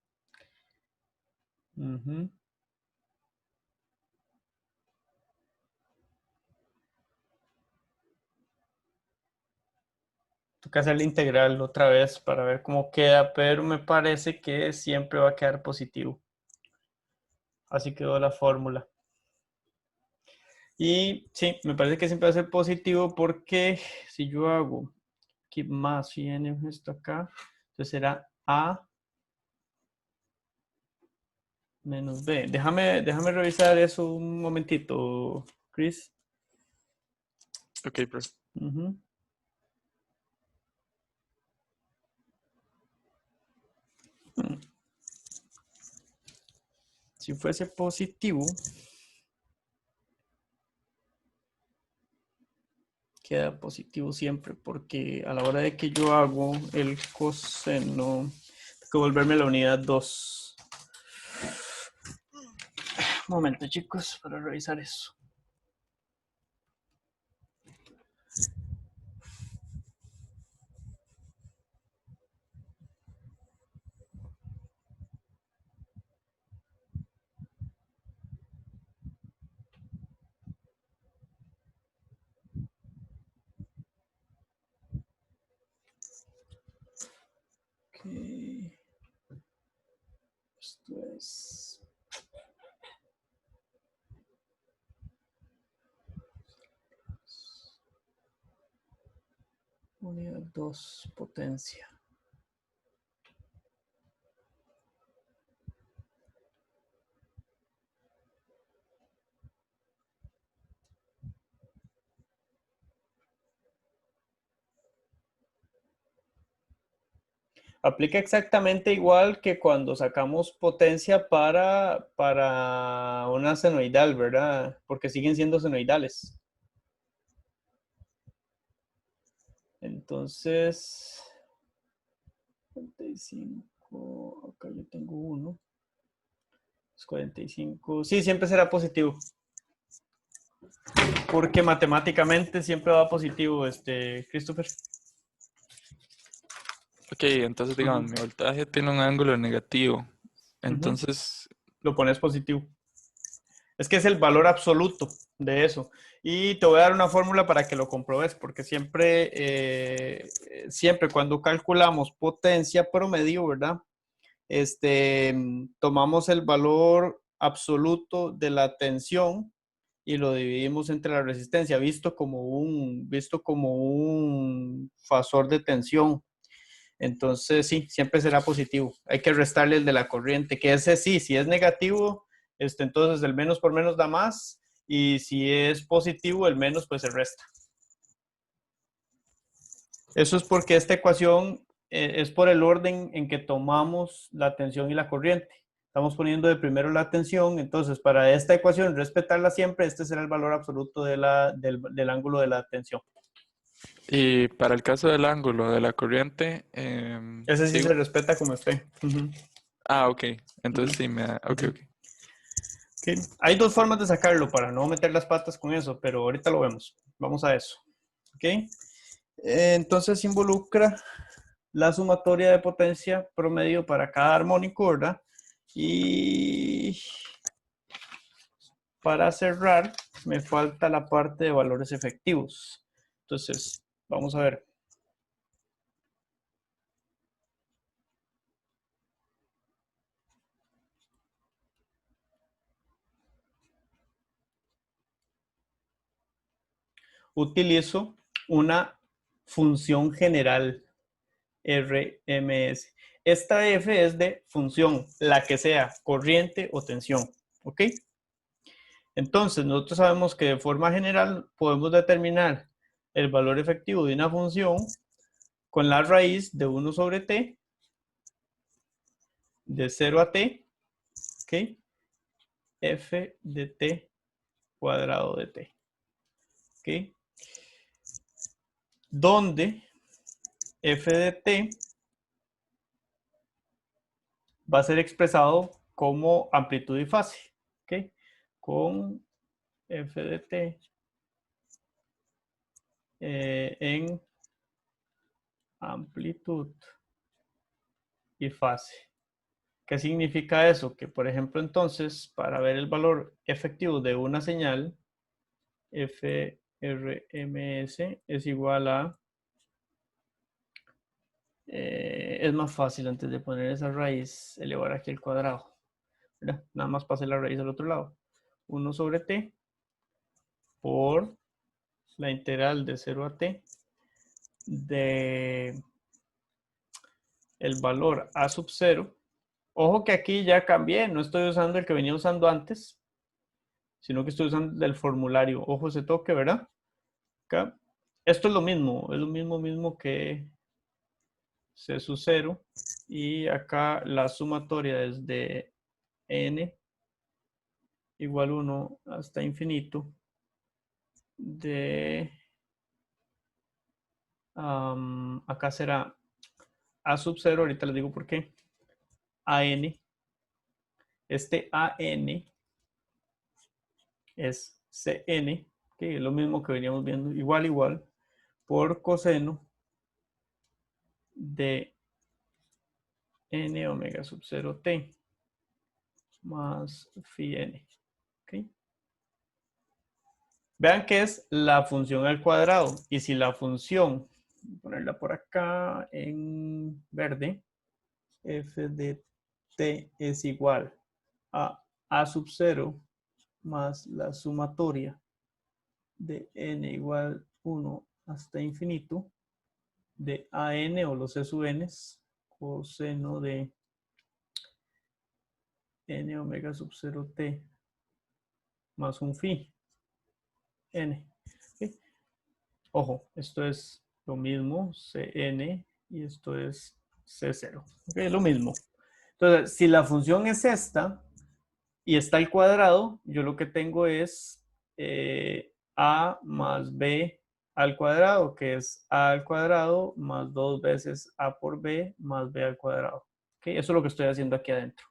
Toca hacer la integral otra vez para ver cómo queda, pero me parece que siempre va a quedar positivo. Así quedó la fórmula. Y sí, me parece que siempre va a ser positivo porque si yo hago aquí más phi n esto acá, entonces será A menos B. Déjame revisar eso un momentito, Chris. Ok, profe. Si fuese positivo, queda positivo siempre, porque a la hora de que yo hago el coseno, tengo que volverme a la unidad 2. Un momento, chicos, para revisar eso. Okay. Esto es... Unidad 2, potencia. Aplica exactamente igual que cuando sacamos potencia para una senoidal, ¿verdad? Porque siguen siendo senoidales. Entonces, 45, acá yo tengo uno. Es 45. Sí, siempre será positivo. Porque matemáticamente siempre va positivo, Christopher. Ok, entonces digamos, mi voltaje tiene un ángulo negativo. Ujú. Entonces, Lo pones positivo. Es que es el valor absoluto de eso. Y te voy a dar una fórmula para que lo comprobes, porque siempre cuando calculamos potencia promedio, ¿verdad? Tomamos el valor absoluto de la tensión y lo dividimos entre la resistencia, visto como un fasor de tensión. Entonces, sí, siempre será positivo. Hay que restarle el de la corriente, que ese sí, si es negativo, entonces el menos por menos da más, y si es positivo, el menos pues se resta. Eso es porque esta ecuación es por el orden en que tomamos la tensión y la corriente. Estamos poniendo de primero la tensión, entonces para esta ecuación, respetarla siempre, este será el valor absoluto del ángulo de la tensión. y para el caso del ángulo de la corriente, Ese sí sigo. se respeta como esté. Ah, ok. Entonces sí ok, ok. Okay. Hay dos formas de sacarlo para no meter las patas con eso, pero ahorita lo vemos. Vamos a eso. ¿Okay? Entonces involucra la sumatoria de potencia promedio para cada armónico, ¿verdad? Y para cerrar, me falta la parte de valores efectivos. Entonces, vamos a ver. Utilizo una función general RMS. Esta F es de función, la que sea, corriente o tensión. ¿Ok? Entonces, nosotros sabemos que de forma general podemos determinar el valor efectivo de una función con la raíz de 1 sobre t, de 0 a t, ¿ok? F de t cuadrado de t. ¿Ok? Donde f de t va a ser expresado como amplitud y fase. ¿Ok? Con f de t en amplitud y fase. ¿Qué significa eso? Que, por ejemplo, entonces, para ver el valor efectivo de una señal, FRMS es igual a... es más fácil antes de poner esa raíz, elevar aquí el cuadrado. ¿Verdad? Nada más pase la raíz al otro lado. 1 sobre t por la integral de 0 a t de el valor a sub 0. Ojo que aquí ya cambié, no estoy usando el que venía usando antes, sino que estoy usando el formulario. Ojo ese toque, ¿verdad? Acá. Esto es lo mismo que C sub 0. Y acá la sumatoria es de n igual 1 hasta infinito de... acá será a sub 0, ahorita les digo por qué. AN. Este AN es CN, que es lo mismo que veníamos viendo, igual, por coseno de n omega sub 0 t más phi n. ¿Okay? Vean que es la función al cuadrado. Y si la función, voy a ponerla por acá en verde, f de t es igual a sub 0 más la sumatoria de n igual 1 hasta infinito, de AN o los E sub n, coseno de n omega sub 0t más un phi n. ¿Okay? Ojo, esto es lo mismo, Cn, y esto es C0. ¿Okay? Lo mismo. Entonces, si la función es esta y está al cuadrado, yo lo que tengo es a más b al cuadrado, que es a al cuadrado más 2 veces a por b más b al cuadrado. ¿Okay? Eso es lo que estoy haciendo aquí adentro.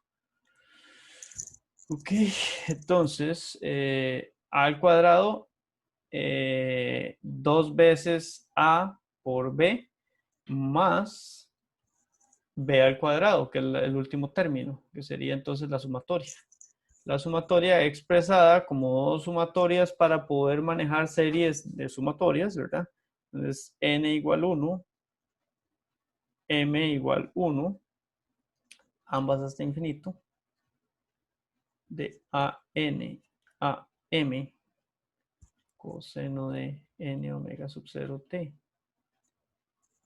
Ok, entonces, a al cuadrado, 2 veces a por b más b al cuadrado, que es el último término, que sería entonces la sumatoria. La sumatoria expresada como dos sumatorias para poder manejar series de sumatorias, ¿verdad? Entonces, n igual 1, m igual 1, ambas hasta infinito, de a n a m coseno de n omega sub 0t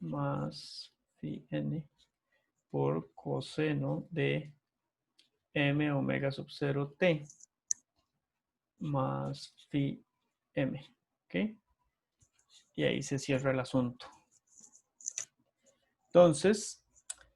más phi n por coseno de m omega sub 0t más phi m. ¿Ok? Y ahí se cierra el asunto. Entonces,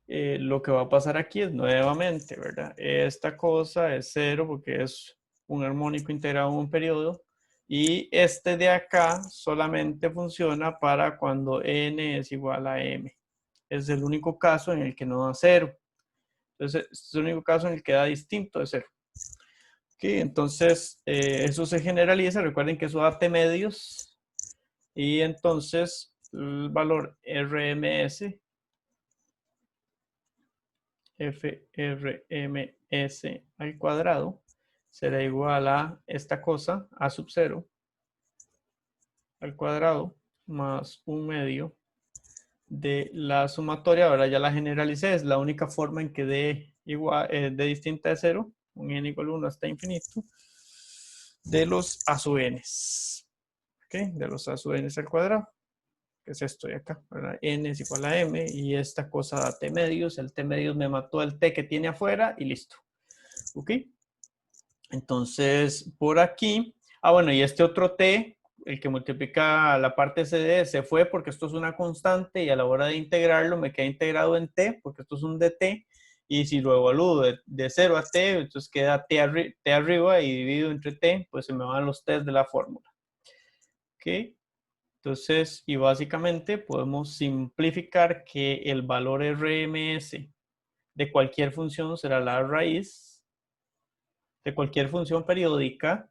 lo que va a pasar aquí es nuevamente, ¿verdad? Esta cosa es 0 porque es un armónico integrado en un periodo. Y este de acá solamente funciona para cuando n es igual a m. Es el único caso en el que no da 0. Entonces, este es el único caso en el que da distinto de 0. Okay, entonces, eso se generaliza. Recuerden que eso da t medios. Y entonces, el valor RMS, FRMS al cuadrado, será igual a esta cosa, a sub 0, al cuadrado, más un medio de la sumatoria. Ahora ya la generalicé, es la única forma en que dé igual, de distinta de 0, un n igual a 1 hasta infinito, de los a sub n. ¿Okay? De los a sub n al cuadrado, que es esto de acá, ¿verdad? N es igual a m y esta cosa da t medios. El t medios me mató el t que tiene afuera y listo. ¿Ok? Entonces, por aquí, bueno, y este otro t, el que multiplica la parte CD, se fue porque esto es una constante y a la hora de integrarlo me queda integrado en t, porque esto es un dt, y si lo evalúo de 0 a t, entonces queda t arriba y dividido entre t, pues se me van los t's de la fórmula. ¿Ok? Entonces, y básicamente podemos simplificar que el valor RMS de cualquier función será la raíz de cualquier función periódica,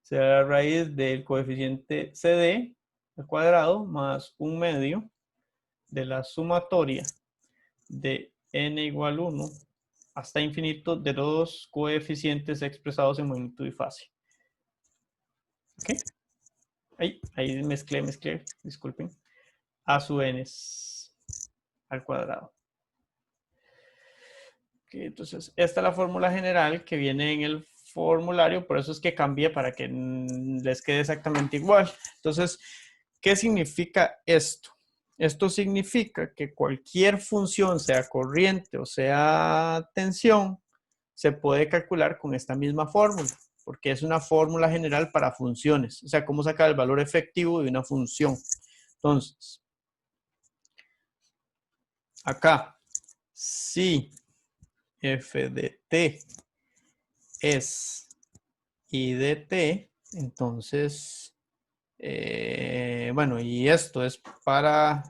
será la raíz del coeficiente CD al cuadrado más un medio de la sumatoria de n igual 1 hasta infinito de los coeficientes expresados en magnitud y fase. ¿Ok? Ahí mezclé, disculpen. A sub n al cuadrado. Okay, entonces, esta es la fórmula general que viene en el formulario, por eso es que cambié para que les quede exactamente igual. Entonces, ¿qué significa esto? Esto significa que cualquier función, sea corriente o sea tensión, se puede calcular con esta misma fórmula, porque es una fórmula general para funciones. O sea, cómo sacar el valor efectivo de una función. Entonces, acá, si f de t es I de t, entonces, bueno, y esto es para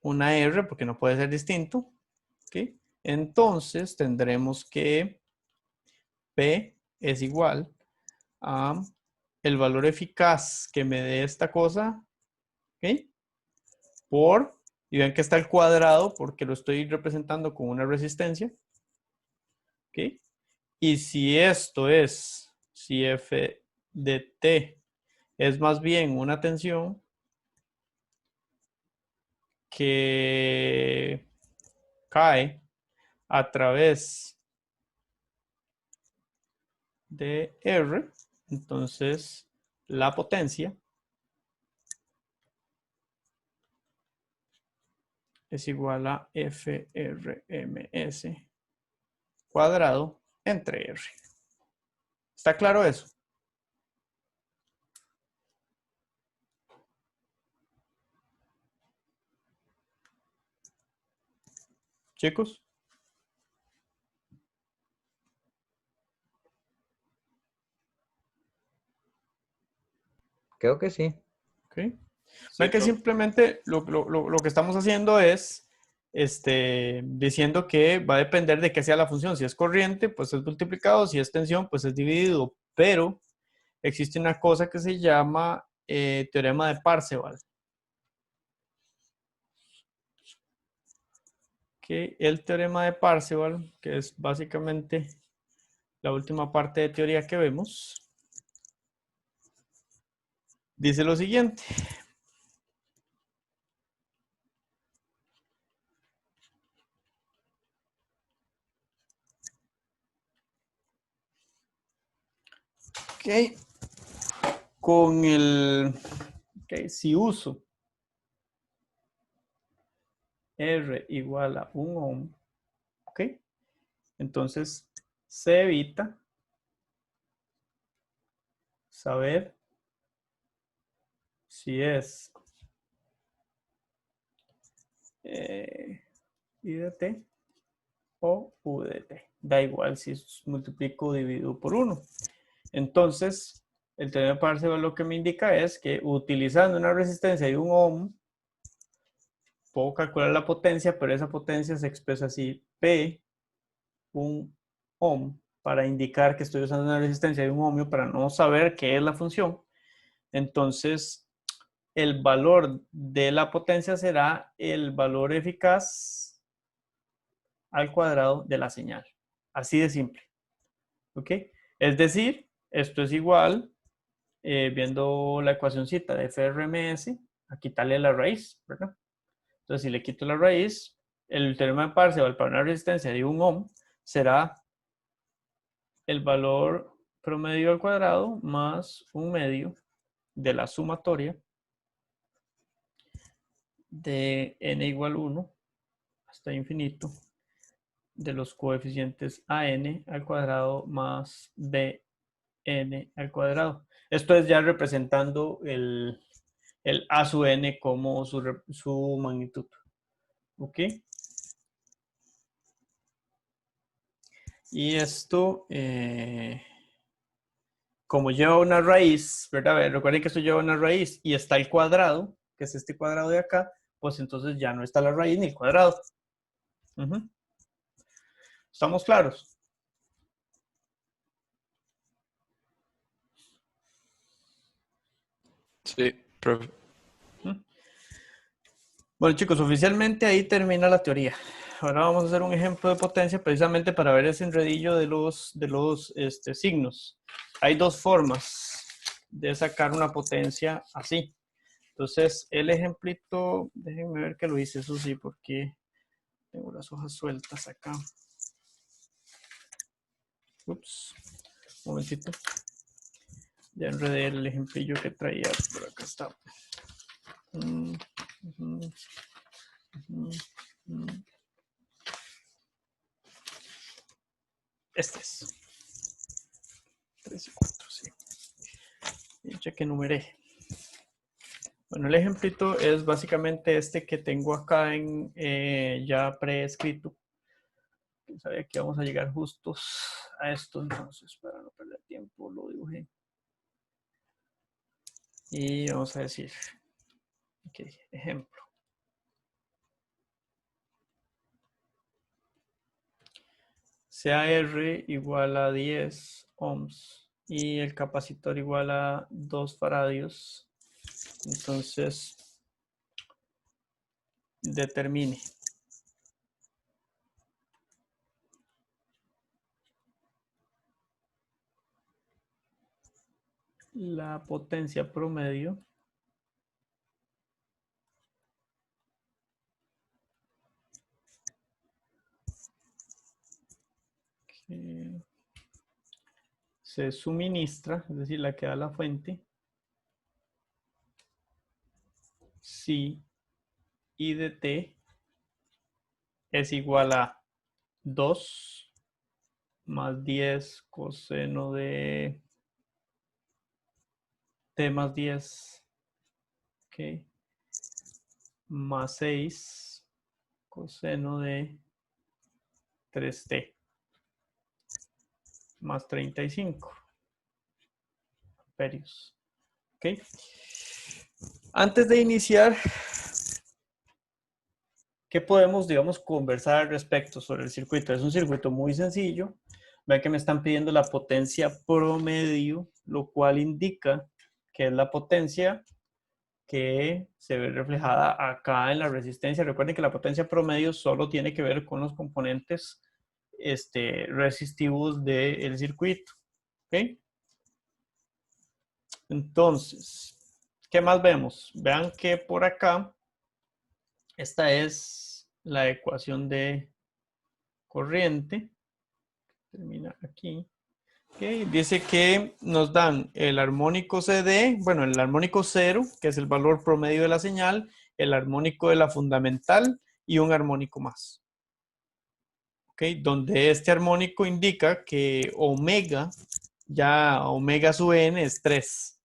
una R, porque no puede ser distinto, ¿ok? Entonces, tendremos que P es igual a el valor eficaz que me dé esta cosa, ¿ok? Por, y ven que está el cuadrado porque lo estoy representando con una resistencia, ¿ok? Y si esto es, si F de T es más bien una tensión que cae a través de R, entonces la potencia es igual a FRMS cuadrado entre R. ¿Está claro eso? Chicos. Creo que sí. ¿Ok? Ven que simplemente lo que estamos haciendo es diciendo que va a depender de qué sea la función. Si es corriente, pues es multiplicado. Si es tensión, pues es dividido. Pero existe una cosa que se llama teorema de Parseval. Que el teorema de Parseval, que es básicamente la última parte de teoría que vemos, dice lo siguiente. Ok. Con el... Ok, si uso R igual a 1 ohm, ok, entonces se evita saber si es IDT o UDT. Da igual si multiplico o divido por 1. Entonces, el teorema de Parseval lo que me indica es que utilizando una resistencia de 1 ohm, puedo calcular la potencia, pero esa potencia se expresa así, P, 1 ohm, para indicar que estoy usando una resistencia de 1 ohmio para no saber qué es la función. Entonces, el valor de la potencia será el valor eficaz al cuadrado de la señal. Así de simple. ¿Ok? Es decir, esto es igual, viendo la ecuacióncita de FRMS, a quitarle la raíz, ¿verdad? Entonces, si le quito la raíz, el teorema de Parseval para una resistencia de 1 ohm será el valor promedio al cuadrado más 1/2 de la sumatoria de n igual 1 hasta infinito de los coeficientes an al cuadrado más bn al cuadrado. Esto es ya representando el a sub n como su magnitud. ¿Ok? Y esto, como lleva una raíz, ¿verdad? Recuerden que esto lleva una raíz y está el cuadrado, que es este cuadrado de acá, pues entonces ya no está la raíz ni el cuadrado. ¿Estamos claros? Sí, profe. Bueno, chicos, oficialmente ahí termina la teoría. Ahora vamos a hacer un ejemplo de potencia precisamente para ver ese enredillo de los signos. Hay dos formas de sacar una potencia así. Entonces, el ejemplito, déjenme ver que lo hice, eso sí, porque tengo las hojas sueltas acá. Ups, un momentito. Ya enredé el ejemplillo que traía, por acá está. Este es. 3 y 4, sí. Y cheque numeré. Bueno, el ejemplito es básicamente este que tengo acá en ya preescrito. Sabía que vamos a llegar justos a esto, entonces para no perder tiempo lo dibujé. Y vamos a decir, ok, ejemplo. Sea R igual a 10 ohms y el capacitor igual a 2 faradios. Entonces, determine la potencia promedio que se suministra, es decir, la que da la fuente, si I de T es igual a 2 más 10 coseno de t más 10, ok, más 6 coseno de 3t más 35 amperios. Ok. Antes de iniciar, ¿qué podemos, digamos, conversar al respecto sobre el circuito? Es un circuito muy sencillo. Vean que me están pidiendo la potencia promedio, lo cual indica que es la potencia que se ve reflejada acá en la resistencia. Recuerden que la potencia promedio solo tiene que ver con los componentes resistivos del circuito. ¿Ok? Entonces, ¿qué más vemos? Vean que por acá, esta es la ecuación de corriente. Termina aquí. Okay. Dice que nos dan el armónico CD, bueno, el armónico 0, que es el valor promedio de la señal, el armónico de la fundamental y un armónico más. Okay. Donde este armónico indica que omega, ya omega sub n es 3.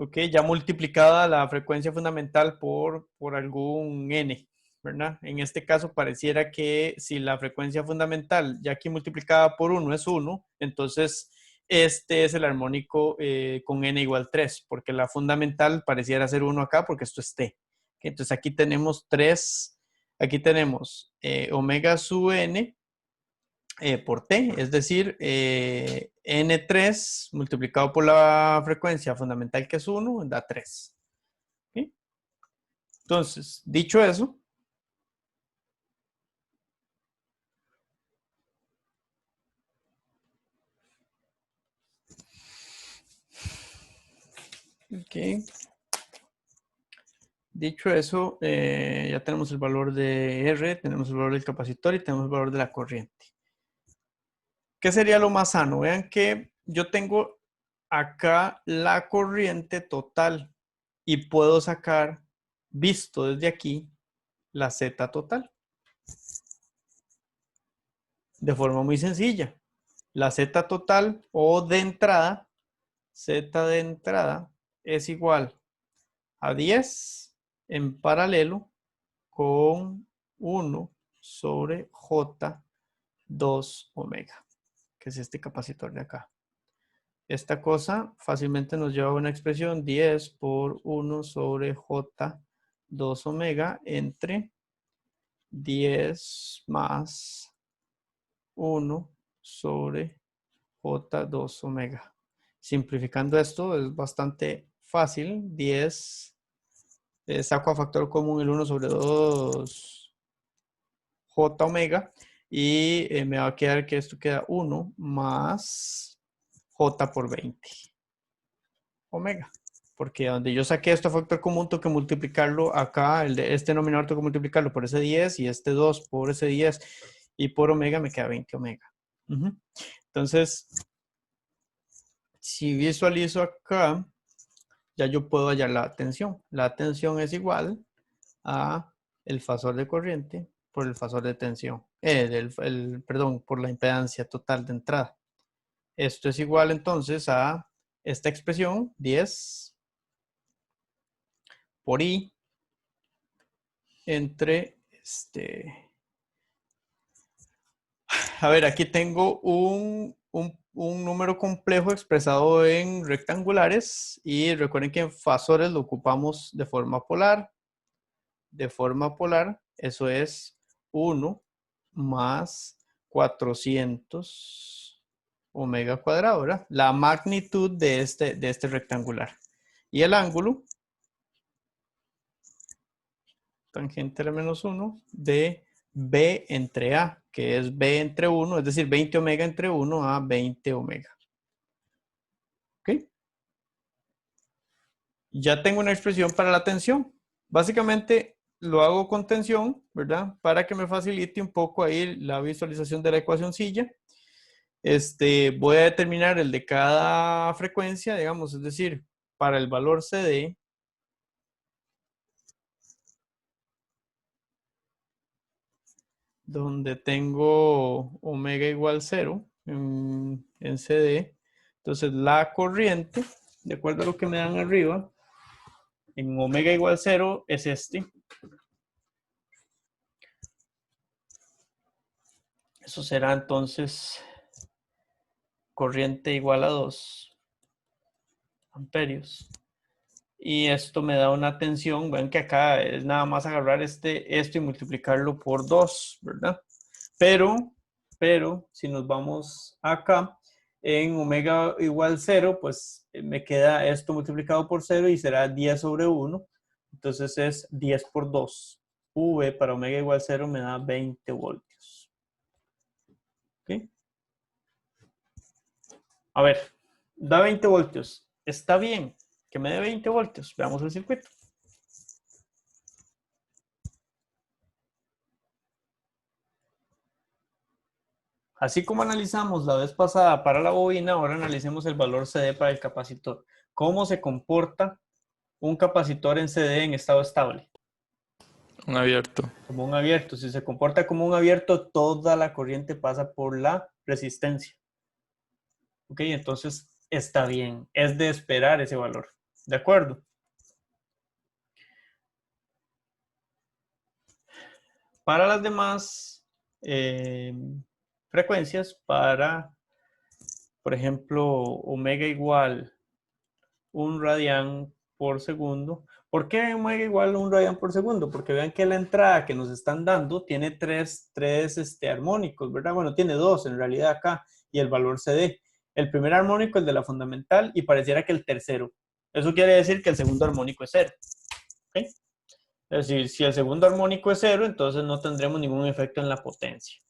Ok, ya multiplicada la frecuencia fundamental por algún n, ¿verdad? En este caso pareciera que si la frecuencia fundamental, ya aquí multiplicada por 1 es 1, entonces este es el armónico con n igual 3, porque la fundamental pareciera ser 1 acá, porque esto es t. Entonces aquí tenemos 3, aquí tenemos omega sub n por t, es decir, n3 multiplicado por la frecuencia fundamental que es 1, da 3. ¿Sí? Entonces, dicho eso, okay. Dicho eso, ya tenemos el valor de R, tenemos el valor del capacitor y tenemos el valor de la corriente. ¿Qué sería lo más sano? Vean que yo tengo acá la corriente total y puedo sacar, visto desde aquí, la Z total. De forma muy sencilla. La Z total o de entrada, Z de entrada es igual a 10 en paralelo con 1 sobre J2 omega, que es este capacitor de acá. Esta cosa fácilmente nos lleva a una expresión 10 por 1 sobre J2 omega entre 10 más 1 sobre J2 omega. Simplificando esto es bastante fácil. 10, saco a factor común el 1 sobre 2 J omega y me va a quedar que esto queda 1 más J por 20 omega. Porque donde yo saqué esto a factor común, tengo que multiplicarlo acá, este denominador tengo que multiplicarlo por ese 10 y este 2 por ese 10 y por omega me queda 20 omega. Entonces, si visualizo acá, ya yo puedo hallar la tensión. La tensión es igual a el fasor de corriente por el fasor de tensión. Perdón, por la impedancia total de entrada. Esto es igual entonces a esta expresión, 10 por I entre A ver, aquí tengo un número complejo expresado en rectangulares y recuerden que en fasores lo ocupamos de forma polar. De forma polar, eso es 1 más 400 omega cuadrado, ¿verdad? La magnitud de este rectangular. Y el ángulo, tangente a la menos 1, de B entre A, que es B entre 1, es decir, 20 omega entre 1 a 20 omega. ¿Ok? Ya tengo una expresión para la tensión. Básicamente lo hago con tensión, ¿verdad? Para que me facilite un poco ahí la visualización de la ecuacioncilla. Voy a determinar el de cada frecuencia, digamos, es decir, para el valor CD, donde tengo omega igual 0 en CD. Entonces la corriente, de acuerdo a lo que me dan arriba, en omega igual 0 es este. Eso será entonces corriente igual a 2 amperios. Y esto me da una tensión. Ven que acá es nada más agarrar esto y multiplicarlo por 2, ¿verdad? Pero si nos vamos acá, en omega igual 0, pues me queda esto multiplicado por 0 y será 10 sobre 1. Entonces es 10 por 2. V para omega igual 0 me da 20 voltios. ¿Ok? A ver, da 20 voltios. Está bien que me dé 20 voltios. Veamos el circuito. Así como analizamos la vez pasada para la bobina, ahora analicemos el valor CD para el capacitor. ¿Cómo se comporta un capacitor en CD en estado estable? Un abierto. Como un abierto. Si se comporta como un abierto, toda la corriente pasa por la resistencia. Ok, entonces está bien. Es de esperar ese valor. ¿De acuerdo? Para las demás frecuencias, para, por ejemplo, omega igual 1 radián por segundo. ¿Por qué omega igual a 1 radián por segundo? Porque vean que la entrada que nos están dando tiene tres armónicos, ¿verdad? Bueno, tiene 2 en realidad acá y el valor CD. El primer armónico es de la fundamental y pareciera que el tercero. Eso quiere decir que el segundo armónico es 0. ¿Okay? Es decir, si el segundo armónico es 0, entonces no tendremos ningún efecto en la potencia.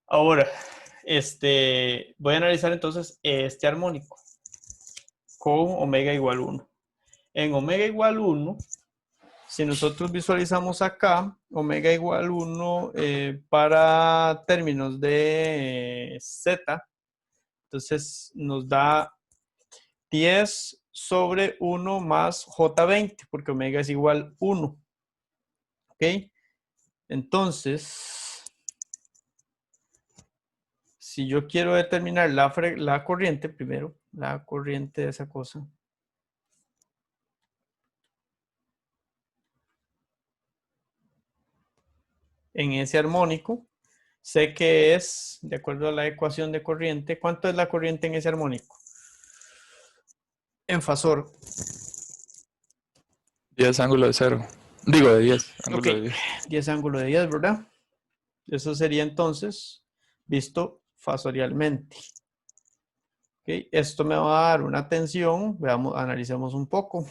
Ahora, voy a analizar entonces este armónico con omega igual 1. En omega igual 1, si nosotros visualizamos acá, omega igual 1 para términos de Z, entonces nos da 10 sobre 1 más J20, porque omega es igual 1. ¿Ok? Entonces, si yo quiero determinar la corriente, primero, la corriente de esa cosa, en ese armónico, sé que es, de acuerdo a la ecuación de corriente, ¿cuánto es la corriente en ese armónico? En fasor. 10 ángulo de 0. Digo de 10. Ángulo Ok, de 10. 10 ángulo de 10, ¿verdad? Eso sería entonces visto fasorialmente. Okay. Esto me va a dar una tensión, veamos, analicemos un poco.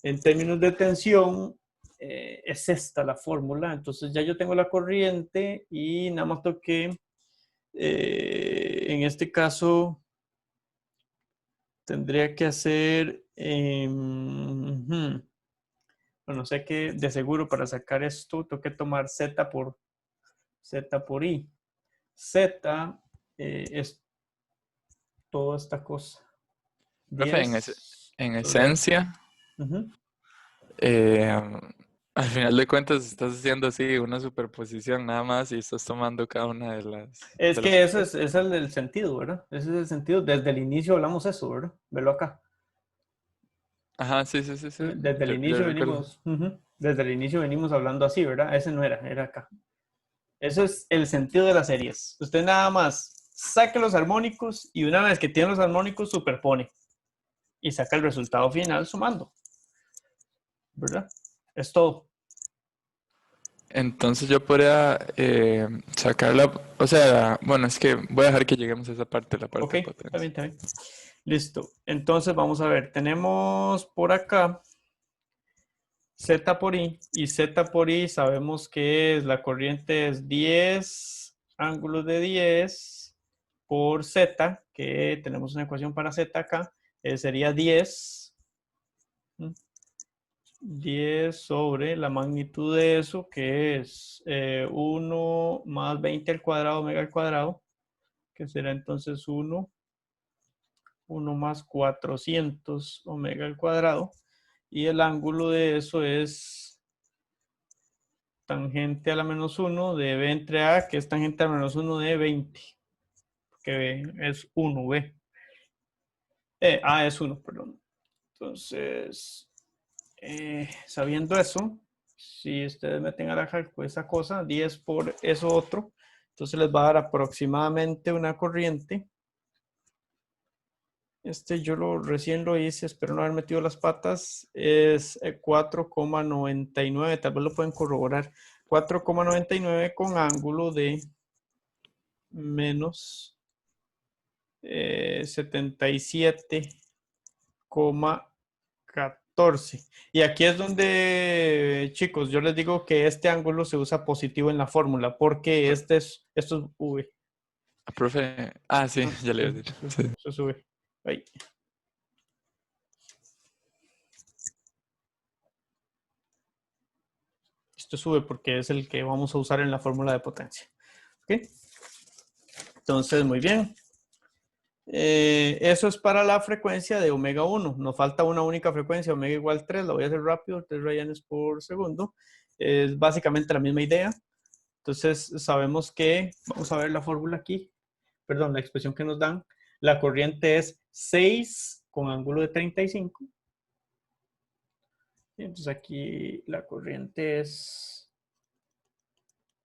En términos de tensión, es esta la fórmula. Entonces ya yo tengo la corriente y nada más toqué, en este caso, tendría que hacer, bueno, sé que de seguro para sacar esto tengo que tomar Z por I. Z es toda esta cosa. Profe, 10 en sobre... esencia, Ujú. al final de cuentas estás haciendo así una superposición nada más y estás tomando cada una de las... Es De las... que ese es el sentido, ¿verdad? Ese es el sentido. Desde el inicio hablamos eso, ¿verdad? Velo acá. Ajá, sí, sí, sí, sí. Desde el Yo inicio recuerdo. venimos, desde el inicio venimos hablando así, ¿verdad? Ese no era acá. Eso es el sentido de las series. Usted nada más saque los armónicos y una vez que tiene los armónicos superpone y saca el resultado final sumando, ¿verdad? Es todo. Entonces yo podría sacarla, o sea, bueno, es que voy a dejar que lleguemos a esa parte, la Ok, parte de está bien, potencia. está bien. Listo. Entonces vamos a ver. Tenemos por acá Z por I. Y Z por I sabemos que la corriente es 10 ángulos de 10 por Z, que tenemos una ecuación para Z acá. Sería 10. 10 sobre la magnitud de eso, que es 1 más 20 al cuadrado, omega al cuadrado, que será entonces 1 más 400 omega al cuadrado. Y el ángulo de eso es tangente a la menos 1 de B entre A, que es tangente a la menos 1 de 20. Que B es 1, B. A es 1, perdón. Entonces, sabiendo eso, si ustedes meten a la cálculo esa cosa, 10 por eso otro, entonces les va a dar aproximadamente una corriente. Yo recién lo hice, espero no haber metido las patas, es 4,99, tal vez lo pueden corroborar, 4,99 con ángulo de menos 77,14. Y aquí es donde, chicos, yo les digo que este ángulo se usa positivo en la fórmula, porque esto es V. Profe, sí, ya le iba a decir. Sí. Eso es V. Ahí. Esto sube porque es el que vamos a usar en la fórmula de potencia. ¿Ok? Entonces, muy bien. Eso es para la frecuencia de omega 1. Nos falta una única frecuencia, omega igual 3. La voy a hacer rápido, 3 rayanes por segundo. Es básicamente la misma idea. Entonces, sabemos que, vamos a ver la fórmula aquí. Perdón, la expresión que nos dan. La corriente es 6 con ángulo de 35. Entonces aquí la corriente es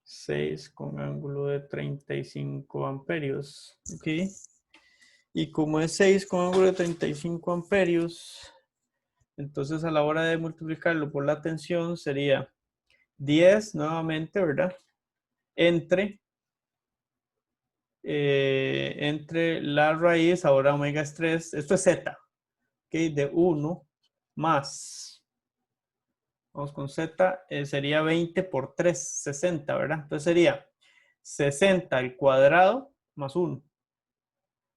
6 con ángulo de 35 amperios. ¿Ok? Y como es 6 con ángulo de 35 amperios, entonces a la hora de multiplicarlo por la tensión sería 10 nuevamente, ¿verdad? Entre la raíz, ahora omega es 3, esto es z, ¿ok? De 1 más, vamos con z, sería 20 por 3, 60, ¿verdad? Entonces sería 60 al cuadrado más 1.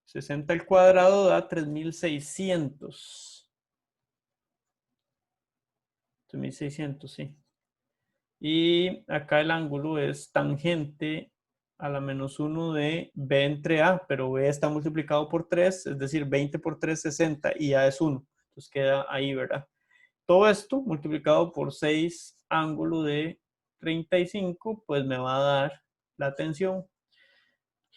60 al cuadrado da 3600. 3600, sí. Y acá el ángulo es tangente a la menos 1 de B entre A, pero B está multiplicado por 3, es decir, 20 por 3, 60, y A es 1. Entonces queda ahí, ¿verdad? Todo esto multiplicado por 6 ángulo de 35, pues me va a dar la tensión.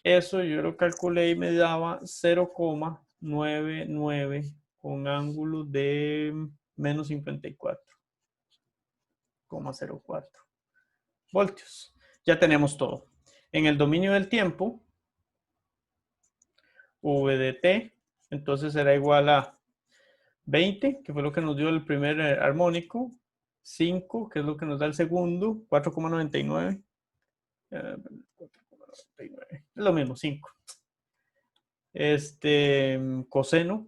Eso yo lo calculé y me daba 0,99 con ángulo de menos 54,04 voltios. Ya tenemos todo. En el dominio del tiempo, V de t, entonces será igual a 20, que fue lo que nos dio el primer armónico, 5, que es lo que nos da el segundo, 4,99. 4,99. Es lo mismo, 5. Coseno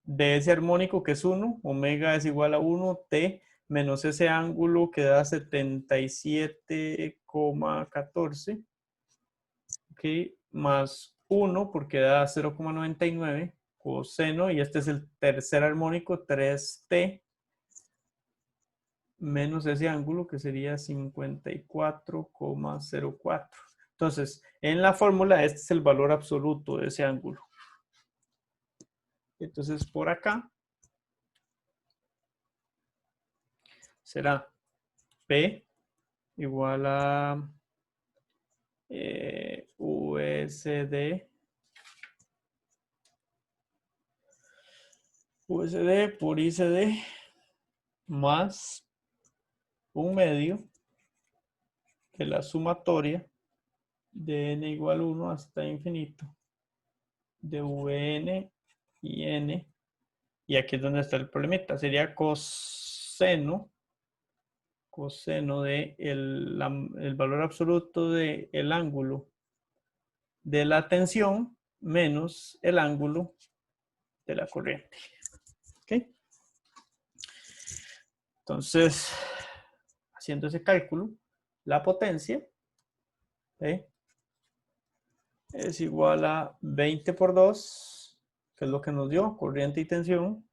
de ese armónico, que es 1, omega es igual a 1, t menos ese ángulo que da 77,14, ¿ok? Más 1 porque da 0,99, coseno, y este es el tercer armónico, 3t, menos ese ángulo que sería 54,04. Entonces, en la fórmula este es el valor absoluto de ese ángulo. Entonces, por acá será P igual a USD por ICD más un medio de la sumatoria de n igual 1 hasta infinito de Vn y n. Y aquí es donde está el problemita. Sería coseno de el valor absoluto del ángulo de la tensión menos el ángulo de la corriente. ¿Ok? Entonces, haciendo ese cálculo, la potencia es igual a 20 por 2, que es lo que nos dio, corriente y tensión,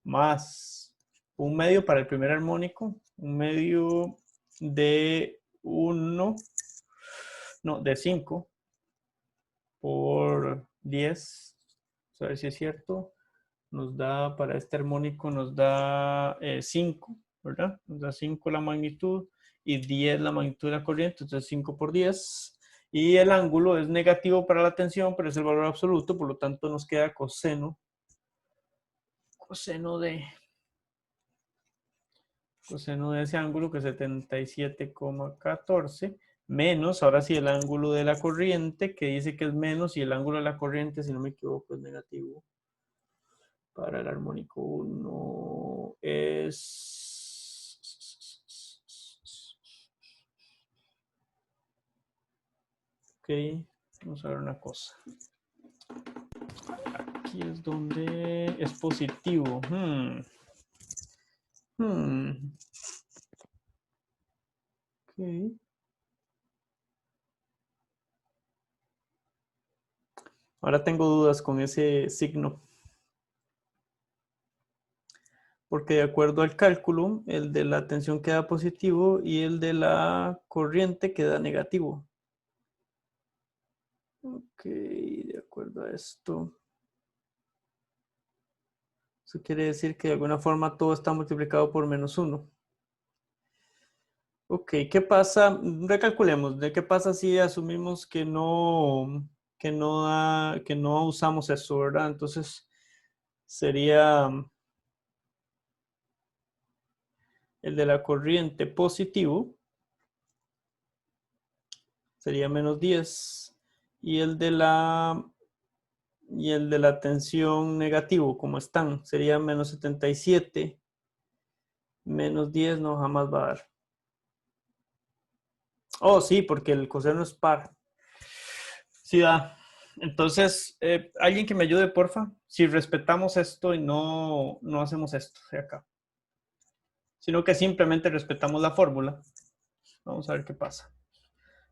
más un medio para el primer armónico, un medio de 5 por 10, a ver si es cierto, nos da, para este armónico nos da 5, ¿verdad? Nos da 5 la magnitud, y 10 la magnitud de la corriente, entonces 5 por 10. Y el ángulo es negativo para la tensión, pero es el valor absoluto, por lo tanto nos queda coseno de ese ángulo, que es 77,14, menos, ahora sí, el ángulo de la corriente, que dice que es menos, y el ángulo de la corriente, si no me equivoco, es negativo. Para el armónico 1 es... Ok, vamos a ver una cosa. Aquí es donde es positivo. Ok. Ahora tengo dudas con ese signo. Porque de acuerdo al cálculo, el de la tensión queda positivo y el de la corriente queda negativo. Ok, de acuerdo a esto. Eso quiere decir que de alguna forma todo está multiplicado por -1. Ok, ¿qué pasa? Recalculemos, ¿de qué pasa si asumimos que no usamos eso, ¿verdad? Entonces sería el de la corriente positivo, sería -10, y el de la tensión negativo, como están, sería -77, -10 no jamás va a dar. Oh, sí, porque el coseno es par. Sí da. Entonces, alguien que me ayude, porfa, si respetamos esto y no hacemos esto de acá, sino que simplemente respetamos la fórmula. Vamos a ver qué pasa.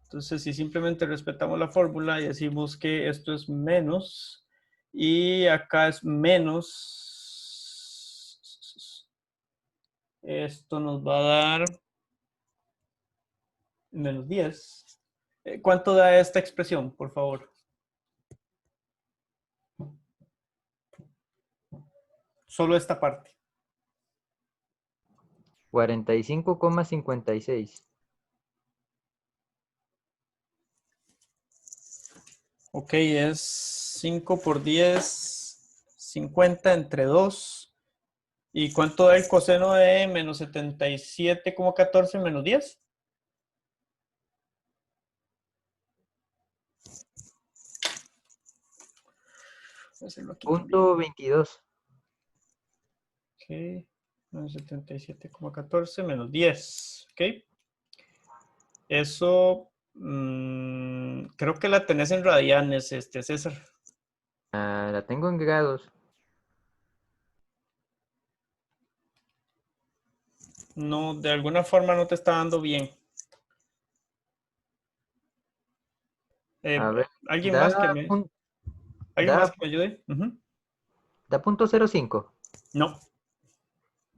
Entonces, si simplemente respetamos la fórmula y decimos que esto es menos y acá es menos, esto nos va a dar -10. ¿Cuánto da esta expresión, por favor? Solo esta parte. 45,56. Ok, es 5 por 10, 50 entre 2. ¿Y cuánto da el coseno de -77,14 menos 10? Voy a hacerlo aquí también. .22. Ok, -77,14 menos 10. Ok. Eso, creo que la tenés en radianes, César. La tengo en grados. No, de alguna forma no te está dando bien. A ver, ¿Alguien más que me ayude? da .05. No,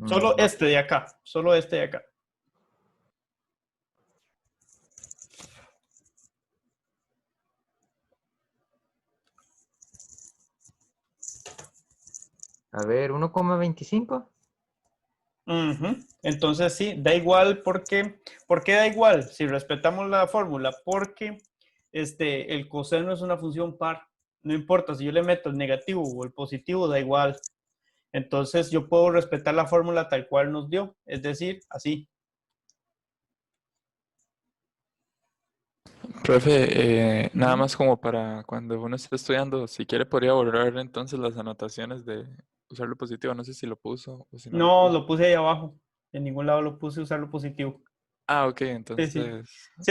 solo No. este de acá. Solo este de acá. A ver, 1,25. Entonces sí, da igual porque, ¿por qué da igual? Si respetamos la fórmula, porque el coseno es una función par. No importa si yo le meto el negativo o el positivo, da igual. Entonces yo puedo respetar la fórmula tal cual nos dio, es decir, así. Profe, nada más como para cuando uno esté estudiando, si quiere podría borrar entonces las anotaciones de usar lo positivo, no sé si lo puso o si no lo No, puso. lo puse ahí abajo. En ningún lado lo puse usar lo positivo. Ah, ok, Sí, sí. entonces,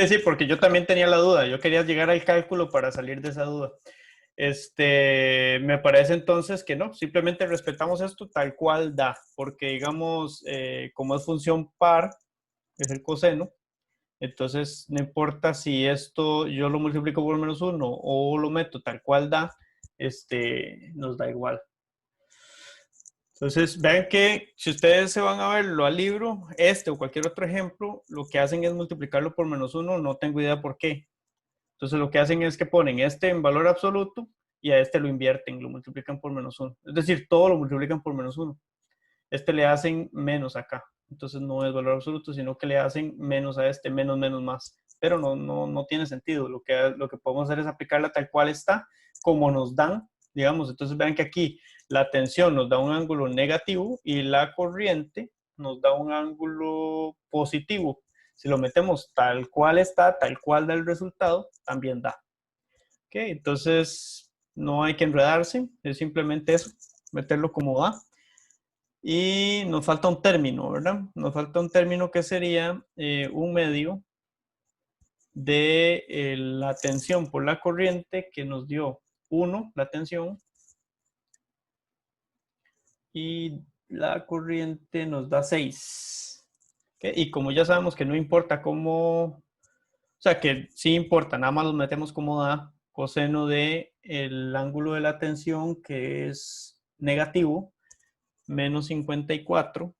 Sí, porque yo también tenía la duda. Yo quería llegar al cálculo para salir de esa duda. Me parece entonces que no, simplemente respetamos esto tal cual da, porque digamos, como es función par, es el coseno, entonces no importa si esto yo lo multiplico por -1 o lo meto tal cual da, nos da igual. Entonces, vean que si ustedes se van a verlo al libro, o cualquier otro ejemplo, lo que hacen es multiplicarlo por -1, no tengo idea por qué. Entonces, lo que hacen es que ponen en valor absoluto y a lo invierten, lo multiplican por -1. Es decir, todo lo multiplican por -1. Le hacen menos acá. entonces no es valor absoluto, sino que le hacen menos a este, menos, menos, más. Pero no tiene sentido. Lo que podemos hacer es aplicarla tal cual está, como nos dan, digamos. Entonces vean que aquí la tensión nos da un ángulo negativo y la corriente nos da un ángulo positivo. Si lo metemos tal cual está, tal cual da el resultado, también da. ¿Ok? Entonces no hay que enredarse, es simplemente eso, meterlo como da. Y nos falta un término, ¿verdad? Nos falta un término que sería un medio de la tensión por la corriente que nos dio 1, la tensión, y la corriente nos da 6. ¿Okay? Y como ya sabemos que no importa cómo, o sea que sí importa, nada más los metemos como da, coseno de el ángulo de la tensión que es negativo, menos 54,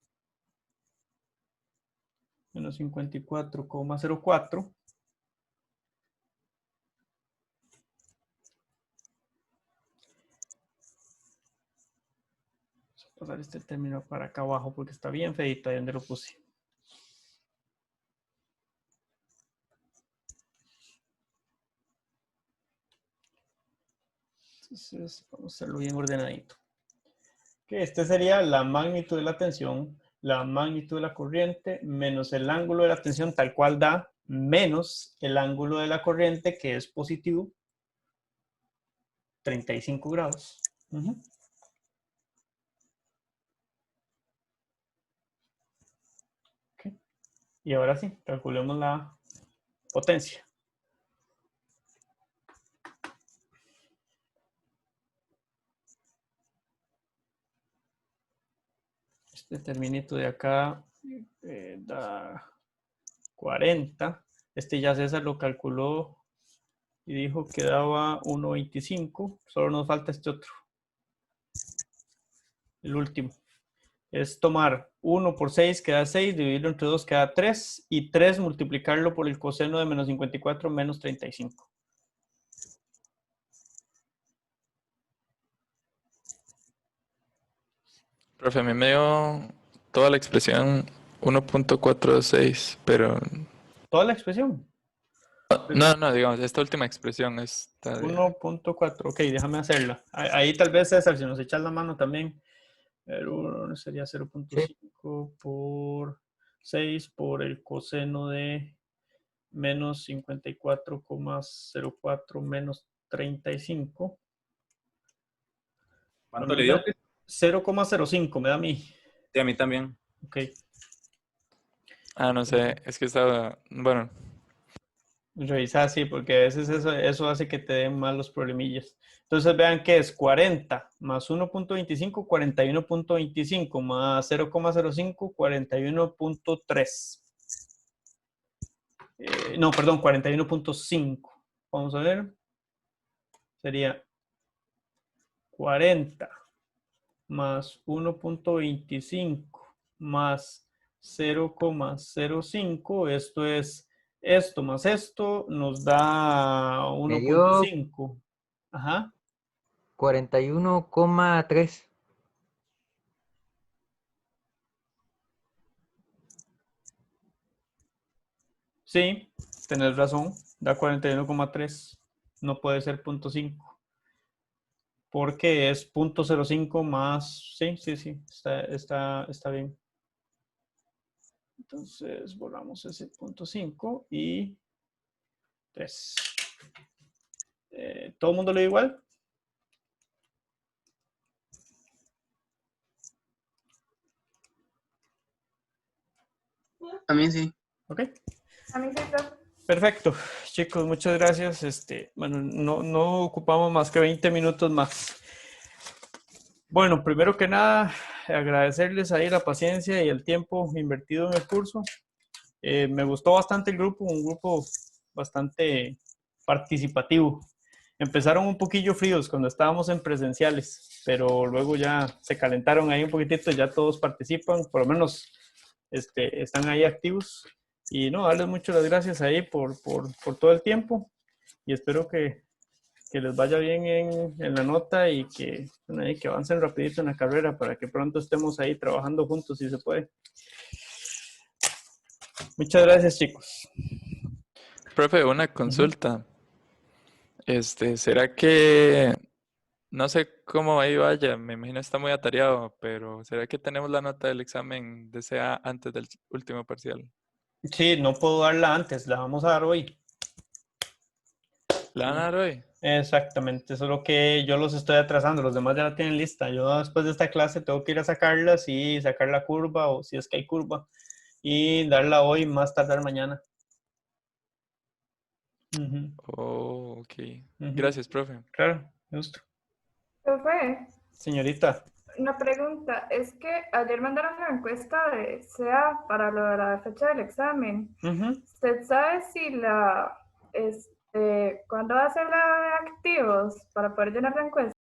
menos 54,04. Pasar este término para acá abajo porque está bien feito ahí donde lo puse. Entonces vamos a hacerlo bien ordenadito. Okay, este sería la magnitud de la tensión, la magnitud de la corriente, menos el ángulo de la tensión tal cual da, menos el ángulo de la corriente que es positivo, 35 grados. Okay. Y ahora sí, calculemos la potencia. Este terminito de acá da 40. Este ya César lo calculó y dijo que daba 1.25. Solo nos falta este otro. El último. Es tomar 1 por 6 que da 6, dividirlo entre 2 que da 3 y 3 multiplicarlo por el coseno de menos 54 menos 35. Profe, a mí me dio toda la expresión 1.46, pero... ¿Toda la expresión? No, digamos, esta última expresión está... 1.4, ok, déjame hacerla. Ahí tal vez, César, si nos echas la mano también, sería 0.5 por 6 por el coseno de menos 54,04 menos 35. ¿Cuánto le dio? 0,05 me da a mí. Sí, a mí también. Ok. no sé, es que estaba... Bueno, Revisar, sí, porque a veces eso hace que te den mal los problemillas. Entonces vean que es 40 más 1.25, 41.25 más 0,05, 41.3. No, perdón, 41.5. Vamos a ver. Sería 40 más 1.25 más 0,05. Esto es esto más esto, nos da 1.5. Ajá. 41,3. Sí, tenés razón. Da 41,3. No puede ser 0.5. Porque es 0.05 más... Sí. Está bien. Entonces borramos ese 0.5 y 3. ¿Todo el mundo lo dio igual? A mí sí. Ok. A mí sí, profe. Perfecto. Chicos, muchas gracias. Bueno, no ocupamos más que 20 minutos más. Bueno, primero que nada, agradecerles ahí la paciencia y el tiempo invertido en el curso. Me gustó bastante el grupo, un grupo bastante participativo. Empezaron un poquillo fríos cuando estábamos en presenciales, pero luego ya se calentaron ahí un poquitito, ya todos participan, por lo menos están ahí activos. Y no, darles muchas las gracias ahí por todo el tiempo y espero que les vaya bien en la nota y que avancen rapidito en la carrera para que pronto estemos ahí trabajando juntos si se puede. Muchas gracias, chicos. Profe, una consulta. ¿Será que, no sé cómo ahí vaya, me imagino está muy atareado, pero ¿será que tenemos la nota del examen de CA antes del último parcial? Sí, no puedo darla antes, la vamos a dar hoy. ¿La van a dar hoy? Exactamente, solo que yo los estoy atrasando, los demás ya la tienen lista. Yo después de esta clase tengo que ir a sacarlas y sacar la curva, o si es que hay curva, y darla hoy, más tardar mañana. Ujú, Oh, ok. ujú. Gracias, profe. Claro, justo. Profe, Señorita, una pregunta. Es que ayer mandaron la encuesta de SEA para lo de la fecha del examen. ujú. ¿Usted sabe si cuándo va a ser la de activos para poder llenar la encuesta?